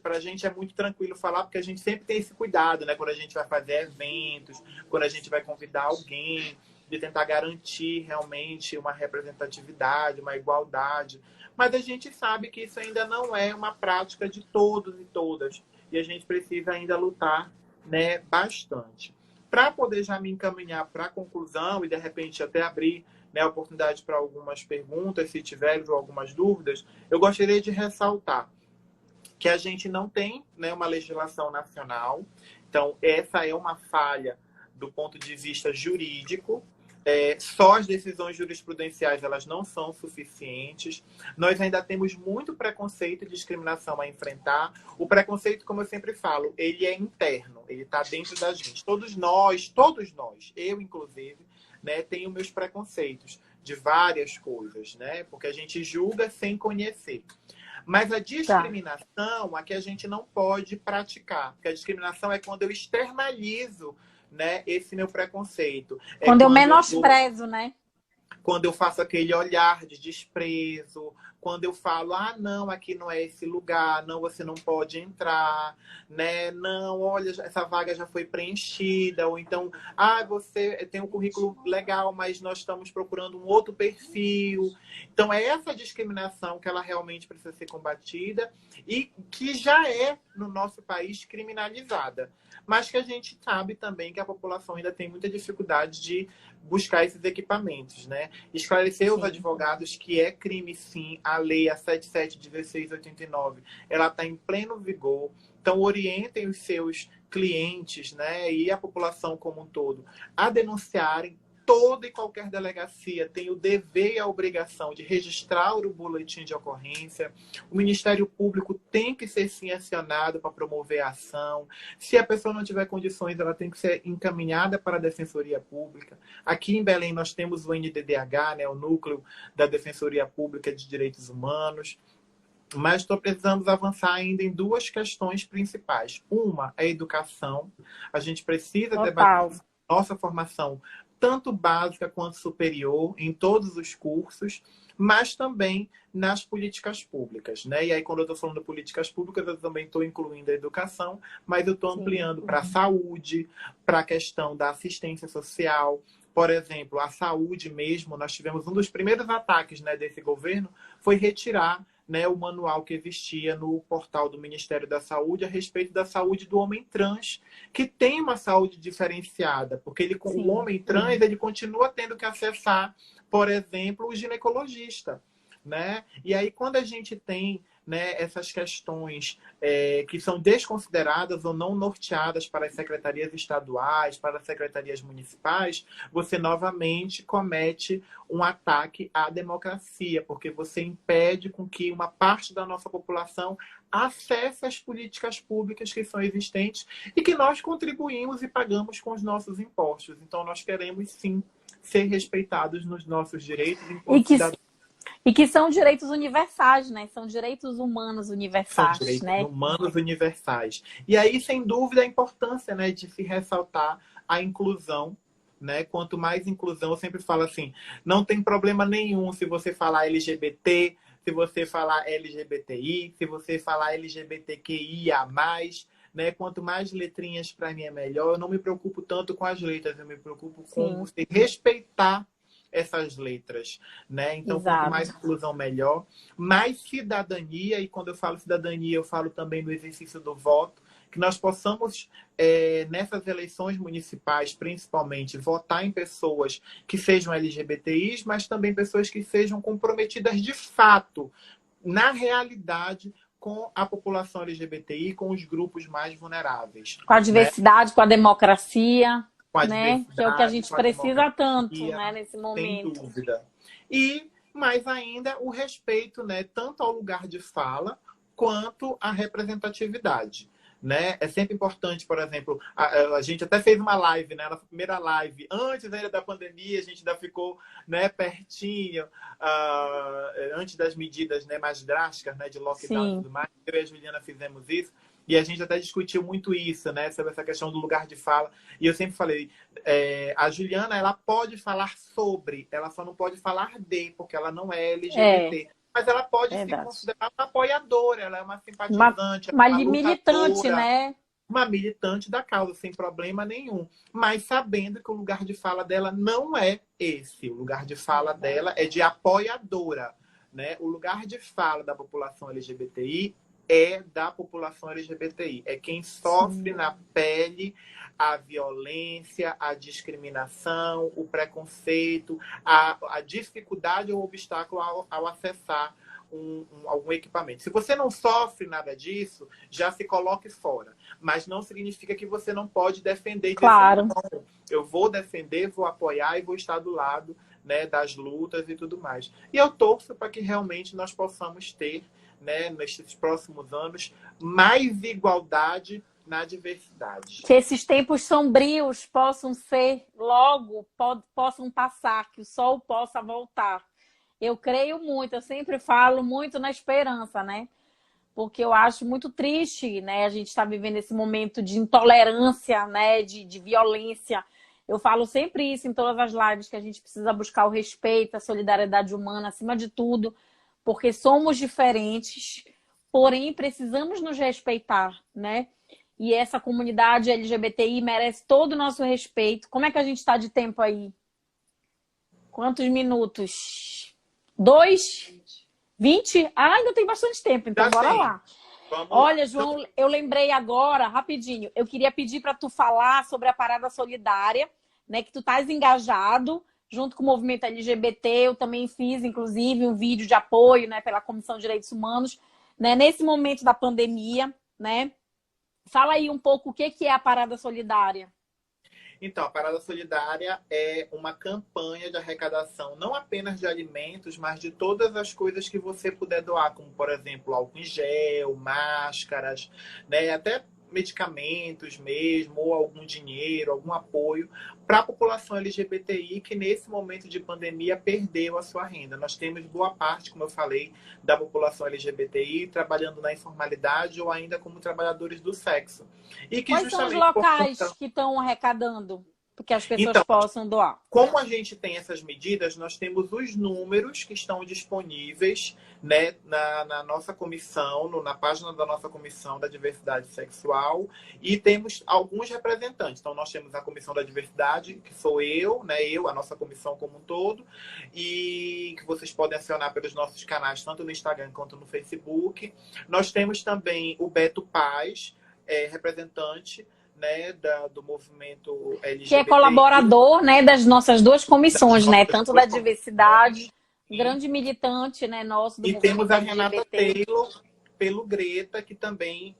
Para a gente é muito tranquilo falar, porque a gente sempre tem esse cuidado, né? Quando a gente vai fazer eventos, quando a gente vai convidar alguém, de tentar garantir realmente uma representatividade, uma igualdade. Mas a gente sabe que isso ainda não é uma prática de todos e todas. E a gente precisa ainda lutar, né, bastante. Para poder já me encaminhar para a conclusão e, de repente, até abrir, né, a oportunidade para algumas perguntas, se tiverem algumas dúvidas, eu gostaria de ressaltar que a gente não tem, né, uma legislação nacional. Então, essa é uma falha do ponto de vista jurídico. Só as decisões jurisprudenciais elas não são suficientes. Nós ainda temos muito preconceito e discriminação a enfrentar. O preconceito, como eu sempre falo, ele é interno, ele está dentro da gente. Todos nós, eu inclusive, né, tenho meus preconceitos de várias coisas, né, porque a gente julga sem conhecer. Mas a discriminação, a que a gente não pode praticar, porque a discriminação é quando eu externalizo, né, esse meu preconceito. Quando eu menosprezo, né? quando eu faço aquele olhar de desprezo, quando eu falo, ah, não, aqui não é esse lugar, não, você não pode entrar, né? Não, olha, essa vaga já foi preenchida, ou então, ah, você tem um currículo legal, mas nós estamos procurando um outro perfil. Então, é essa discriminação que ela realmente precisa ser combatida e que já é, no nosso país, criminalizada. Mas que a gente sabe também que a população ainda tem muita dificuldade de buscar esses equipamentos, né? Esclarecer os advogados que é crime, sim, a lei, a 771689, ela está em pleno vigor. Então, orientem os seus clientes, né, e a população como um todo a denunciarem. Toda e qualquer delegacia tem o dever e a obrigação de registrar o boletim de ocorrência. O Ministério Público tem que ser, sim, acionado para promover a ação. Se a pessoa não tiver condições, ela tem que ser encaminhada para a Defensoria Pública. Aqui em Belém nós temos o NDDH, né, o Núcleo da Defensoria Pública de Direitos Humanos. Mas precisamos avançar ainda em duas questões principais. Uma é a educação. A gente precisa debater nossa formação, tanto básica quanto superior, em todos os cursos, mas também nas políticas públicas, né? E aí, quando eu estou falando de políticas públicas, eu também estou incluindo a educação, mas eu estou ampliando para a saúde, para a questão da assistência social. Por exemplo, a saúde mesmo, nós tivemos um dos primeiros ataques, né, desse governo, foi retirar, né, o manual que existia no portal do Ministério da Saúde a respeito da saúde do homem trans, que tem uma saúde diferenciada, porque ele, o homem trans, ele continua tendo que acessar, por exemplo, o ginecologista, né? E aí, quando a gente tem, né, essas questões que são desconsideradas ou não norteadas para as secretarias estaduais, para as secretarias municipais, você novamente comete um ataque à democracia, porque você impede com que uma parte da nossa população acesse as políticas públicas que são existentes e que nós contribuímos e pagamos com os nossos impostos. Então, nós queremos, sim, ser respeitados nos nossos direitos enquanto cidadãos. E que são direitos universais, né? São direitos humanos universais, são direitos né? humanos universais. E aí, sem dúvida, a importância, né, de se ressaltar a inclusão, né? Quanto mais inclusão, eu sempre falo assim, não tem problema nenhum se você falar LGBT, se você falar LGBTI, se você falar LGBTQIA+, né? Quanto mais letrinhas para mim é melhor. Eu não me preocupo tanto com as letras, eu me preocupo com você respeitar essas letras, né? Então, quanto mais inclusão, melhor. Mais cidadania, e quando eu falo cidadania, eu falo também do exercício do voto, que nós possamos, nessas eleições municipais, principalmente, votar em pessoas que sejam LGBTIs, mas também pessoas que sejam comprometidas de fato, na realidade, com a população LGBTI, com os grupos mais vulneráveis. Com a diversidade, né? Com a democracia. Com a né? Que é o que a gente precisa tanto, né, nesse momento. Sem dúvida. E, mais ainda, o respeito, né, tanto ao lugar de fala quanto à representatividade. Né? É sempre importante, por exemplo, a gente até fez uma live, né? Nossa primeira live, antes ainda da pandemia, a gente ainda ficou, né, pertinho, antes das medidas, né, mais drásticas, né, de lockdown e tudo mais. Eu e a Juliana fizemos isso. E a gente até discutiu muito isso, né? Sobre essa questão do lugar de fala. E eu sempre falei, a Juliana, ela pode falar sobre, ela só não pode falar de, porque ela não é LGBT. Mas ela pode se considerar uma apoiadora, ela é uma simpatizante. Uma militante, né? Uma militante da causa, sem problema nenhum. Mas sabendo que o lugar de fala dela não é esse. O lugar de fala dela é de apoiadora, né? O lugar de fala da população LGBTI é da população LGBTI. É quem sofre na pele a violência, a discriminação, o preconceito, a dificuldade ou obstáculo ao acessar algum equipamento. Se você não sofre nada disso, já se coloque fora. Mas não significa que você não pode defender. Claro. Eu vou defender, vou apoiar e vou estar do lado, né, das lutas e tudo mais. E eu torço para que realmente nós possamos ter, né, nesses próximos anos, mais igualdade na diversidade. Que esses tempos sombrios possam ser logo, possam passar, que o sol possa voltar. Eu creio muito, eu sempre falo muito na esperança, né? Porque eu acho muito triste, né? A gente está vivendo esse momento de intolerância, né? De violência. Eu falo sempre isso em todas as lives, que a gente precisa buscar o respeito, a solidariedade humana acima de tudo, porque somos diferentes, porém precisamos nos respeitar, né? E essa comunidade LGBTI merece todo o nosso respeito. Como é que a gente está de tempo aí? Quantos minutos? 2? 20? Ah, ainda tem bastante tempo, então bora lá. Olha, João, eu lembrei agora, rapidinho, eu queria pedir para tu falar sobre a Parada Solidária, né, que tu estás engajado junto com o movimento LGBT. Eu também fiz, inclusive, um vídeo de apoio, né, pela Comissão de Direitos Humanos, né, nesse momento da pandemia, né? Fala aí um pouco o que é a Parada Solidária. Então, a Parada Solidária é uma campanha de arrecadação, não apenas de alimentos, mas de todas as coisas que você puder doar, como, por exemplo, álcool em gel, máscaras, né? Até medicamentos mesmo, ou algum dinheiro, algum apoio para a população LGBTI que nesse momento de pandemia perdeu a sua renda. Nós temos boa parte, como eu falei, da população LGBTI trabalhando na informalidade ou ainda como trabalhadores do sexo. E que Quais são os locais que estão arrecadando? Porque as pessoas possam doar. Como a gente tem essas medidas, nós temos os números que estão disponíveis, né, na nossa comissão, na página da nossa comissão da diversidade sexual, e temos alguns representantes. Então, nós temos a comissão da diversidade, que sou eu, né, a nossa comissão como um todo, e que vocês podem acionar pelos nossos canais, tanto no Instagram quanto no Facebook. Nós temos também o Beto Paz, representante, né, do movimento LGBT. Que é colaborador, né, das nossas duas comissões, né? Tanto da diversidade, grande militante, né, nosso do movimento temos a LGBT. Renata Taylor pelo Greta, que também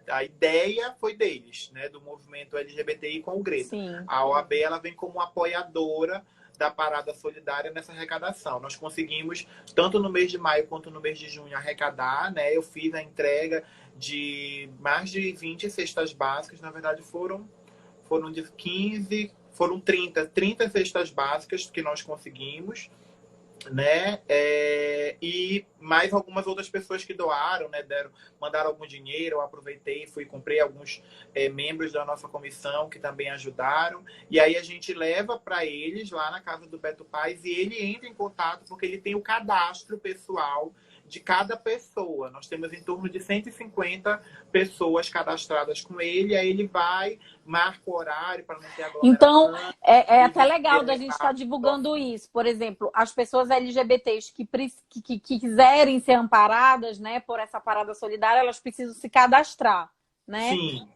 a ideia foi deles, né, do movimento LGBTI com o Greta. Sim. A OAB ela vem como apoiadora da Parada Solidária nessa arrecadação. Nós conseguimos, tanto no mês de maio quanto no mês de junho, arrecadar, né? Eu fiz a entrega de mais de 20 cestas básicas. Na verdade, foram de 15, foram 30 cestas básicas que nós conseguimos, né? E mais algumas outras pessoas que doaram, né? Mandaram algum dinheiro. Eu aproveitei, fui comprei alguns membros da nossa comissão que também ajudaram. E aí a gente leva para eles lá na casa do Beto Paz e ele entra em contato porque ele tem o cadastro pessoal de cada pessoa. Nós temos em torno de 150 pessoas cadastradas com ele, aí ele vai, marca o horário para não ter aglomeração. Então, é até legal da gente estar divulgando isso. Por exemplo, as pessoas LGBTs que quiserem ser amparadas, né, por essa Parada Solidária, elas precisam se cadastrar, né? Sim.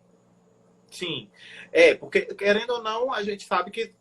Sim. Porque, querendo ou não, a gente sabe que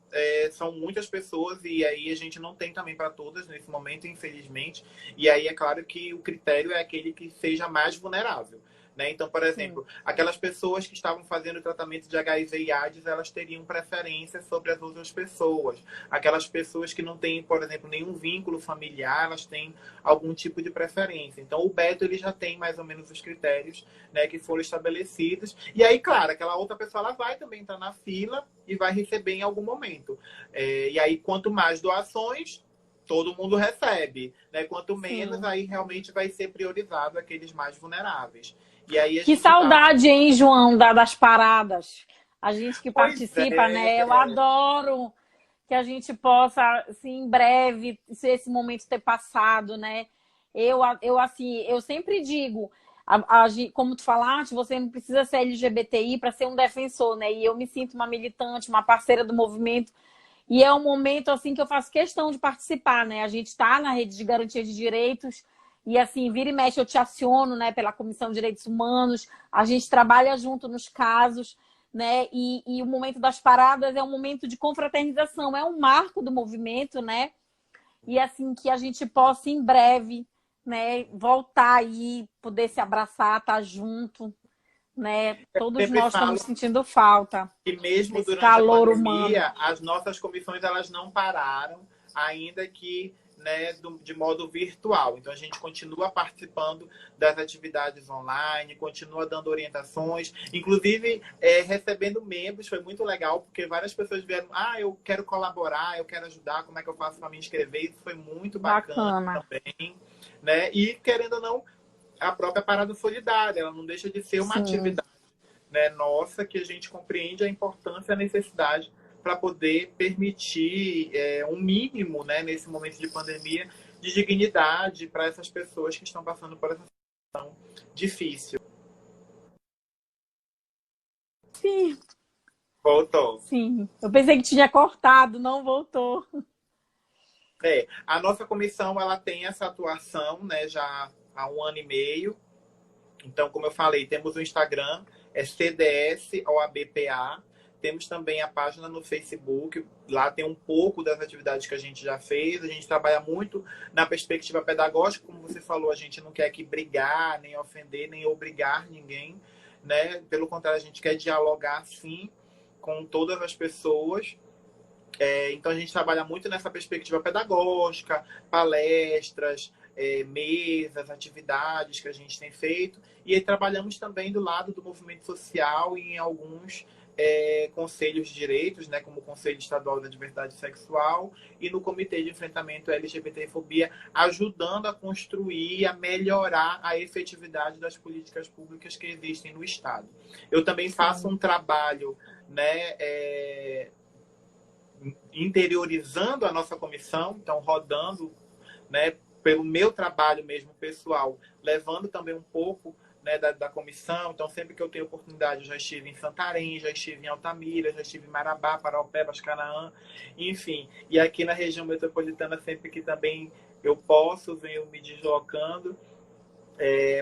são muitas pessoas e aí a gente não tem também para todas nesse momento, infelizmente. E aí é claro que o critério é aquele que seja mais vulnerável, né? Então, por exemplo, aquelas pessoas que estavam fazendo o tratamento de HIV e AIDS, elas teriam preferência sobre as outras pessoas. Aquelas pessoas que não têm, por exemplo, nenhum vínculo familiar, elas têm algum tipo de preferência. Então, o Beto ele já tem mais ou menos os critérios, né, que foram estabelecidos. E aí, claro, aquela outra pessoa ela vai também estar na fila e vai receber em algum momento. E aí, quanto mais doações, todo mundo recebe, né? Quanto menos, aí realmente vai ser priorizado aqueles mais vulneráveis. E aí que saudade, hein, João, das paradas. A gente que Pois participa, né? Eu adoro que a gente possa, assim, em breve, se esse momento ter passado, né? Eu sempre digo, como tu falaste, você não precisa ser LGBTI para ser um defensor, né? E eu me sinto uma militante, uma parceira do movimento. E é um momento, assim, que eu faço questão de participar, né? A gente está na rede de garantia de direitos. E assim, vira e mexe, eu te aciono, né, pela Comissão de Direitos Humanos, a gente trabalha junto nos casos, né, e o momento das paradas é um momento de confraternização, é um marco do movimento, né, e assim, que a gente possa em breve, né, voltar aí, poder se abraçar, estar junto, né, todos nós estamos sentindo falta. E mesmo durante calor a pandemia, humano. As nossas comissões, elas não pararam, ainda que, né, de modo virtual. Então, a gente continua participando das atividades online, continua dando orientações, inclusive recebendo membros. Foi muito legal, porque várias pessoas vieram, eu quero colaborar, eu quero ajudar, como é que eu faço para me inscrever? Isso foi muito bacana também, né? E, querendo ou não, a própria Parada Solidária, ela não deixa de ser uma atividade, né, nossa, que a gente compreende a importância e a necessidade para poder permitir um mínimo, né, nesse momento de pandemia, de dignidade para essas pessoas que estão passando por essa situação difícil. Sim. Voltou. Sim. Eu pensei que tinha cortado, não voltou. A nossa comissão ela tem essa atuação, né, já há 1 ano e meio. Então, como eu falei, temos o Instagram, é CDS-OABPA. Temos também a página no Facebook. Lá tem um pouco das atividades que a gente já fez. A gente trabalha muito na perspectiva pedagógica. Como você falou, a gente não quer aqui brigar, nem ofender, nem obrigar ninguém, né? Pelo contrário, a gente quer dialogar, sim, com todas as pessoas. Então, a gente trabalha muito nessa perspectiva pedagógica, palestras, mesas, atividades que a gente tem feito. E aí trabalhamos também do lado do movimento social e em alguns conselhos de direitos, né, como o Conselho Estadual da Diversidade Sexual e no Comitê de Enfrentamento à LGBTfobia, ajudando a construir, a melhorar a efetividade das políticas públicas que existem no Estado. Eu também faço um trabalho, né, interiorizando a nossa comissão, então rodando, né, pelo meu trabalho mesmo pessoal, levando também um pouco, né, da comissão. Então, sempre que eu tenho oportunidade, eu já estive em Santarém, já estive em Altamira, já estive em Marabá, Paraupebas, Canaã, enfim. E aqui na região metropolitana, sempre que também eu posso, venho me deslocando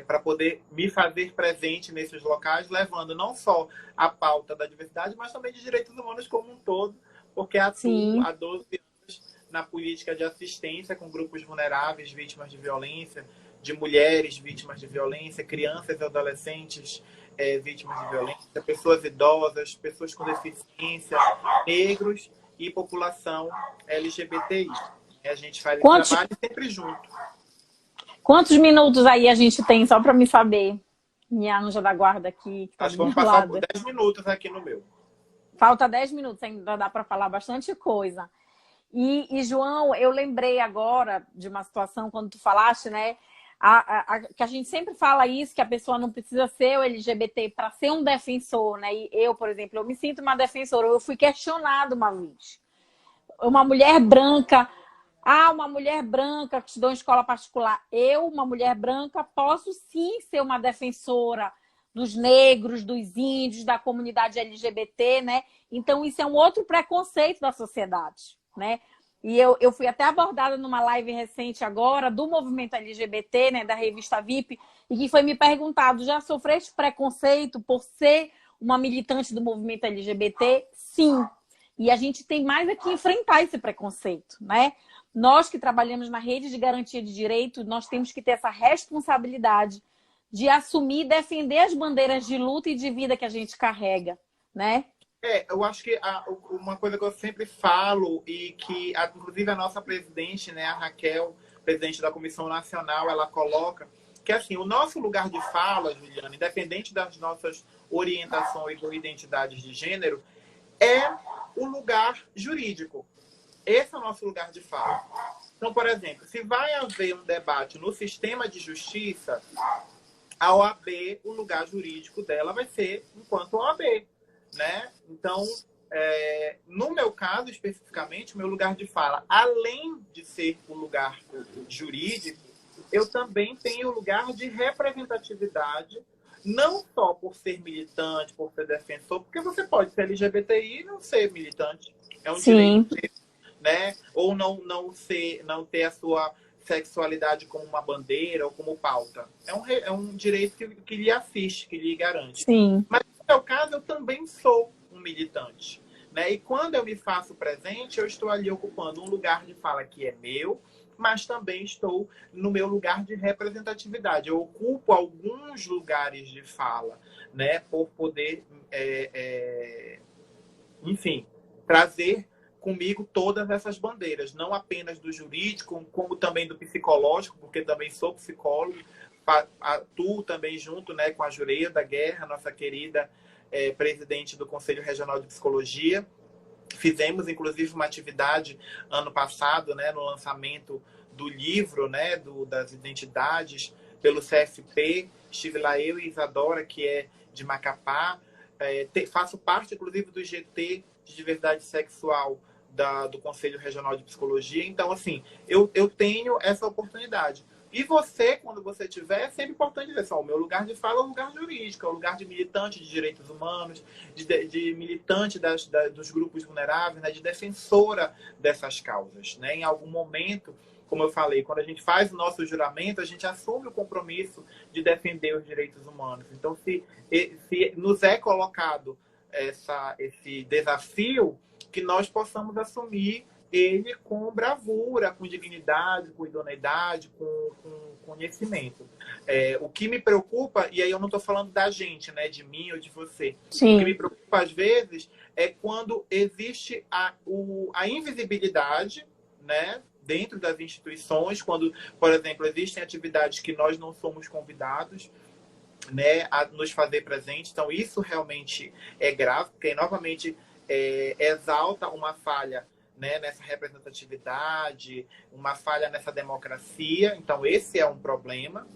para poder me fazer presente nesses locais, levando não só a pauta da diversidade, mas também de direitos humanos como um todo, porque atuo há 12 anos na política de assistência com grupos vulneráveis, vítimas de violência, de mulheres vítimas de violência, crianças e adolescentes vítimas de violência, pessoas idosas, pessoas com deficiência, negros e população LGBTI. A gente faz esse trabalho sempre junto. Quantos minutos aí a gente tem, só para me saber? Minha anja da guarda aqui. Que tá Acho que vamos passar 10 minutos aqui no meu. Falta 10 minutos, ainda dá para falar bastante coisa. E, João, eu lembrei agora de uma situação, quando tu falaste, né? Que a gente sempre fala isso, que a pessoa não precisa ser o LGBT para ser um defensor, né? E eu, por exemplo, eu me sinto uma defensora. Eu fui questionada uma vez. Uma mulher branca... uma mulher branca que estudou em escola particular. Eu, uma mulher branca, posso sim ser uma defensora dos negros, dos índios, da comunidade LGBT, né? Então, isso é um outro preconceito da sociedade, né? E eu fui até abordada numa live recente agora do movimento LGBT, né, da revista VIP, e que foi me perguntado, já sofreste preconceito por ser uma militante do movimento LGBT? Sim. E a gente tem mais é que enfrentar esse preconceito, né? Nós que trabalhamos na rede de garantia de direito, nós temos que ter essa responsabilidade de assumir e defender as bandeiras de luta e de vida que a gente carrega, né? Eu acho que uma coisa que eu sempre falo e que, inclusive, a nossa presidente, né, a Raquel, presidente da Comissão Nacional, ela coloca que, assim, o nosso lugar de fala, Juliana, independente das nossas orientações ou identidades de gênero, é o lugar jurídico. Esse é o nosso lugar de fala. Então, por exemplo, se vai haver um debate no sistema de justiça, a OAB, o lugar jurídico dela vai ser enquanto OAB, né? Então, no meu caso, especificamente, o meu lugar de fala, além de ser o lugar jurídico, eu também tenho o lugar de representatividade, não só por ser militante, por ser defensor, porque você pode ser LGBTI e não ser militante. É um direito, né? Ou não ter a sua sexualidade como uma bandeira ou como pauta. É um direito que lhe assiste, que lhe garante. Sim. Mas, no meu caso, eu também sou um militante, né? E quando eu me faço presente, eu estou ali ocupando um lugar de fala que é meu, mas também estou no meu lugar de representatividade. Eu ocupo alguns lugares de fala, né? Por poder, enfim, trazer comigo todas essas bandeiras, não apenas do jurídico, como também do psicológico, porque também sou psicólogo, atuo também junto, né, com a Jureia da Guerra, nossa querida presidente do Conselho Regional de Psicologia. Fizemos, inclusive, uma atividade ano passado, né, no lançamento do livro, né, das identidades, pelo CFP. Estive lá eu e Isadora, que é de Macapá, faço parte, inclusive, do GT de diversidade sexual do Conselho Regional de Psicologia. Então, assim, eu tenho essa oportunidade. E você, quando você tiver, é sempre importante dizer só, o meu lugar de fala é o lugar jurídico, é o lugar de militante de direitos humanos, de militante dos grupos vulneráveis, né, de defensora dessas causas. Né? Em algum momento, como eu falei, quando a gente faz o nosso juramento, a gente assume o compromisso de defender os direitos humanos. Então, se nos é colocado esse desafio, que nós possamos assumir ele com bravura, com dignidade, com idoneidade, com conhecimento. O que me preocupa, e aí eu não estou falando da gente, né, de mim ou de você, Sim. O que me preocupa às vezes é quando existe a invisibilidade, né, dentro das instituições, quando, por exemplo, existem atividades que nós não somos convidados, né, a nos fazer presente. Então, isso realmente é grave, porque, novamente, exalta uma falha, né, nessa representatividade, uma falha nessa democracia. Então, esse é um problema,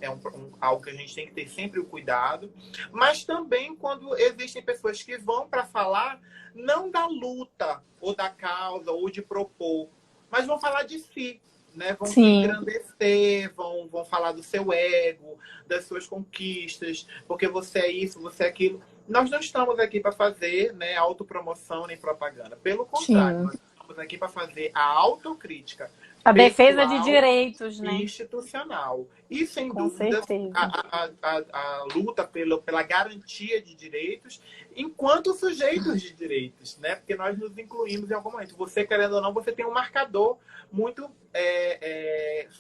algo que a gente tem que ter sempre o cuidado. Mas também quando existem pessoas que vão para falar não da luta, ou da causa, ou de propor, mas vão falar de si. Né? Vão se engrandecer, vão falar do seu ego, das suas conquistas, porque você é isso, você é aquilo. Nós não estamos aqui para fazer, né, autopromoção nem propaganda. Pelo contrário, nós estamos aqui para fazer a autocrítica. A defesa de direitos, né? Institucional. E, sem dúvida, a luta pela garantia de direitos enquanto sujeitos de direitos, né? Porque nós nos incluímos em algum momento. Você, querendo ou não, você tem um marcador muito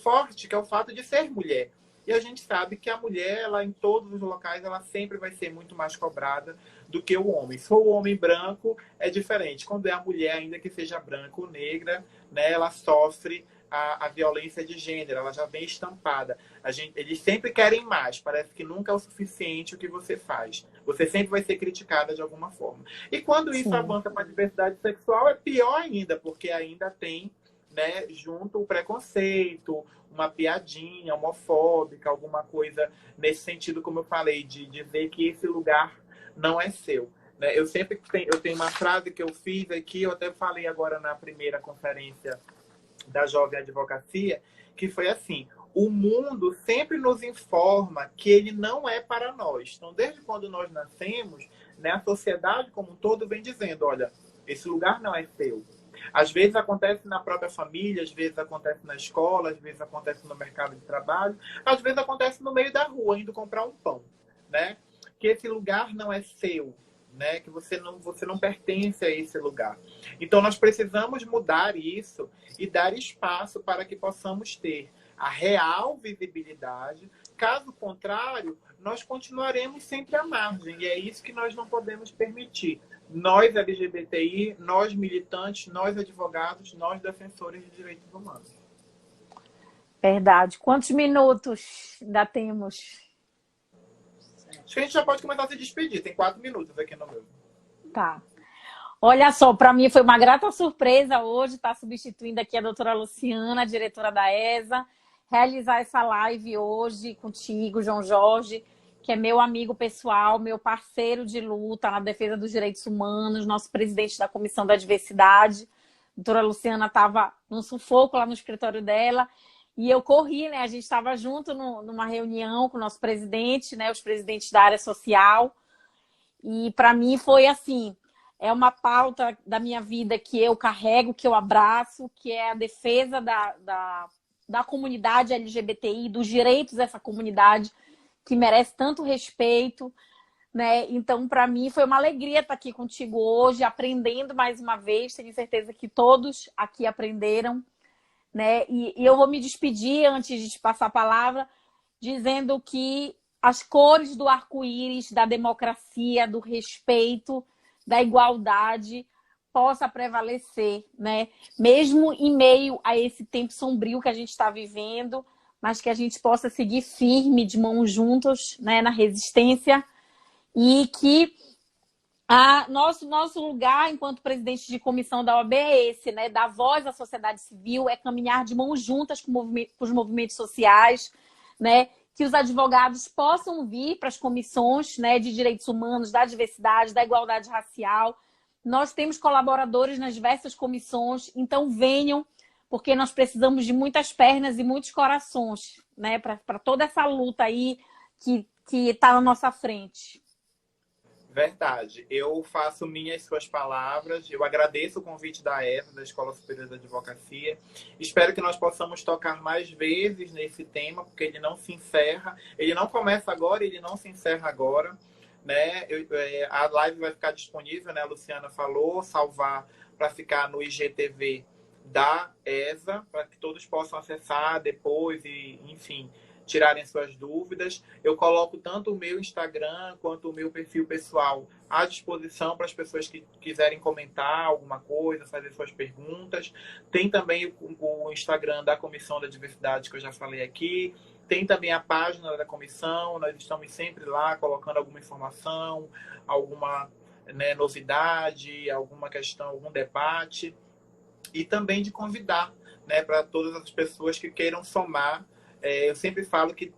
forte, que é o fato de ser mulher. E a gente sabe que a mulher, ela, em todos os locais, ela sempre vai ser muito mais cobrada do que o homem. Se for o homem branco, é diferente. Quando é a mulher, ainda que seja branca ou negra, né, ela sofre a violência de gênero, ela já vem estampada. Eles sempre querem mais, parece que nunca é o suficiente o que você faz. Você sempre vai ser criticada de alguma forma. E quando isso avança para a diversidade sexual, é pior ainda, porque ainda tem, né, junto o preconceito, uma piadinha homofóbica, alguma coisa nesse sentido, como eu falei, de dizer que esse lugar não é seu. Né? Eu tenho uma frase que eu fiz aqui, eu até falei agora na primeira conferência da Jovem Advocacia, que foi assim: o mundo sempre nos informa que ele não é para nós. Então, desde quando nós nascemos, né, a sociedade como um todo vem dizendo, olha, esse lugar não é seu. Às vezes acontece na própria família, às vezes acontece na escola, às vezes acontece no mercado de trabalho, às vezes acontece no meio da rua, indo comprar um pão, né? Que esse lugar não é seu, né? Que você não pertence a esse lugar. Então, nós precisamos mudar isso e dar espaço para que possamos ter a real visibilidade. Caso contrário, nós continuaremos sempre à margem. E é isso que nós não podemos permitir. Nós, LGBTI, nós militantes, nós advogados, nós defensores de direitos humanos. Verdade. Quantos minutos ainda temos? Acho que a gente já pode começar a se despedir. Tem 4 minutos aqui no meu. Tá. Olha só, para mim foi uma grata surpresa hoje estar substituindo aqui a doutora Luciana, diretora da ESA, realizar essa live hoje contigo, João Jorge, que é meu amigo pessoal, meu parceiro de luta na defesa dos direitos humanos, nosso presidente da Comissão da Diversidade. A doutora Luciana estava num sufoco lá no escritório dela e eu corri, né? A gente estava junto numa reunião com o nosso presidente, né? Os presidentes da área social. E para mim foi assim, é uma pauta da minha vida que eu carrego, que eu abraço, que é a defesa da comunidade LGBTI, dos direitos dessa comunidade, que merece tanto respeito, né? Então, para mim, foi uma alegria estar aqui contigo hoje, aprendendo mais uma vez. Tenho certeza que todos aqui aprenderam, né? E eu vou me despedir, antes de te passar a palavra, dizendo que as cores do arco-íris, da democracia, do respeito, da igualdade, possa prevalecer, né? Mesmo em meio a esse tempo sombrio que a gente está vivendo, mas que a gente possa seguir firme, de mãos juntas, né, na resistência, e que nosso lugar, enquanto presidente de comissão da OAB, é esse, né, dar voz à sociedade civil, é caminhar de mãos juntas com os movimentos sociais, né, que os advogados possam vir para as comissões, né, de direitos humanos, da diversidade, da igualdade racial. Nós temos colaboradores nas diversas comissões, então venham, porque nós precisamos de muitas pernas e muitos corações, né, para toda essa luta aí que está na nossa frente. Verdade. Eu faço minhas suas palavras. Eu agradeço o convite da ESA, da Escola Superior da Advocacia. Espero que nós possamos tocar mais vezes nesse tema, porque ele não se encerra. Ele não começa agora, ele não se encerra agora. Né? A live vai ficar disponível, né? A Luciana falou, salvar para ficar no IGTV da ESA, para que todos possam acessar depois e, enfim, tirarem suas dúvidas. Eu coloco tanto o meu Instagram quanto o meu perfil pessoal à disposição para as pessoas que quiserem comentar alguma coisa, fazer suas perguntas. Tem também o Instagram da Comissão da Diversidade, que eu já falei aqui. Tem também a página da comissão. Nós estamos sempre lá colocando alguma informação, alguma, né, novidade, alguma questão, algum debate. E também de convidar, né, para todas as pessoas que queiram somar. Eu sempre falo que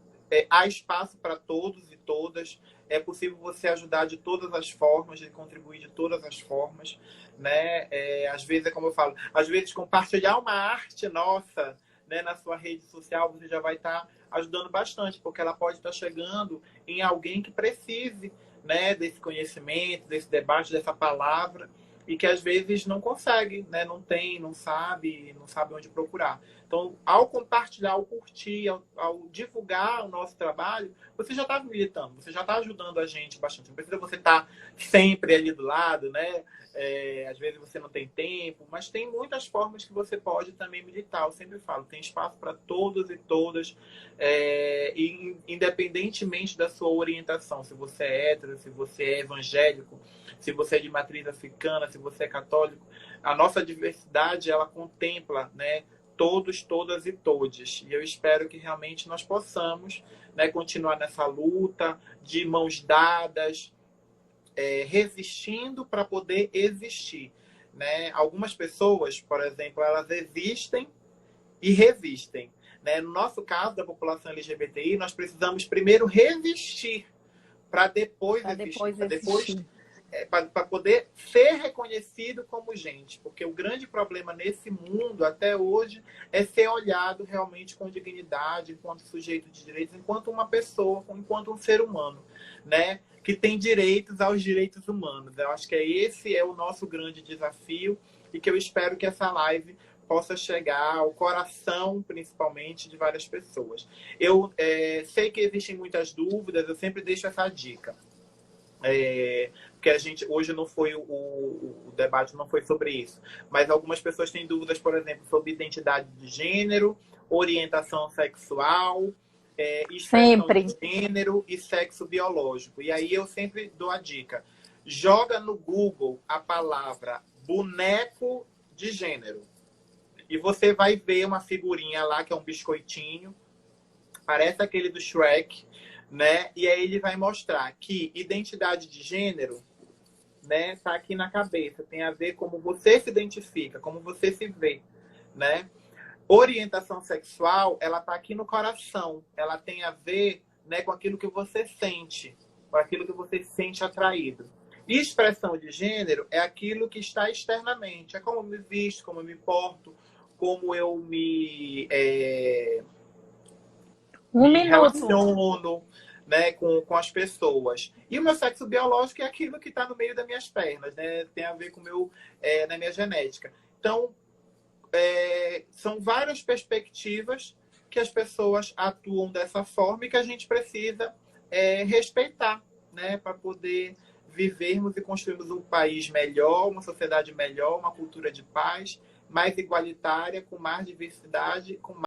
há espaço para todos e todas. É possível você ajudar de todas as formas, de contribuir de todas as formas, né? Às vezes, é como eu falo, às vezes compartilhar uma arte nossa, né, na sua rede social, você já vai estar ajudando bastante, porque ela pode estar chegando em alguém que precise, né, desse conhecimento, desse debate, dessa palavra, e que às vezes não consegue, né? Não tem, não sabe onde procurar. Então, ao compartilhar, ao curtir, ao divulgar o nosso trabalho, você já está militando, você já está ajudando a gente bastante. Não precisa você estar sempre ali do lado, né? Às vezes você não tem tempo, mas tem muitas formas que você pode também militar. Eu sempre falo, tem espaço para todos e todas, independentemente da sua orientação. Se você é hétero, se você é evangélico, se você é de matriz africana, se você é católico. A nossa diversidade, ela contempla, né, todos, todas e todes. E eu espero que realmente nós possamos, né, continuar nessa luta de mãos dadas, resistindo para poder existir. Né? Algumas pessoas, por exemplo, elas existem e resistem. Né? No nosso caso, da população LGBTI, nós precisamos primeiro resistir para depois existir. Para poder ser reconhecido como gente. Porque o grande problema nesse mundo, até hoje, é ser olhado realmente com dignidade, enquanto sujeito de direitos, enquanto uma pessoa, enquanto um ser humano, né? Que tem direitos aos direitos humanos. Eu acho que esse é o nosso grande desafio e que eu espero que essa live possa chegar ao coração, principalmente, de várias pessoas. Eu sei que existem muitas dúvidas, eu sempre deixo essa dica. Porque a gente, hoje não foi o debate não foi sobre isso, mas algumas pessoas têm dúvidas, por exemplo, sobre identidade de gênero, orientação sexual, expressão de gênero e sexo biológico. E aí eu sempre dou a dica: joga no Google a palavra boneco de gênero e você vai ver uma figurinha lá que é um biscoitinho, parece aquele do Shrek, né? E aí ele vai mostrar que identidade de gênero, né, tá aqui na cabeça, tem a ver como você se identifica, como você se vê, né? Orientação sexual, ela tá aqui no coração, ela tem a ver, né, com aquilo que você sente, com aquilo que você se sente atraído. E expressão de gênero é aquilo que está externamente, é como eu me visto, como eu me porto, como eu me relaciono, né, com as pessoas. E o meu sexo biológico é aquilo que está no meio das minhas pernas, né? Tem a ver com na minha genética. Então, são várias perspectivas que as pessoas atuam dessa forma e que a gente precisa respeitar, né, para poder vivermos e construirmos um país melhor, uma sociedade melhor, uma cultura de paz, mais igualitária, com mais diversidade, com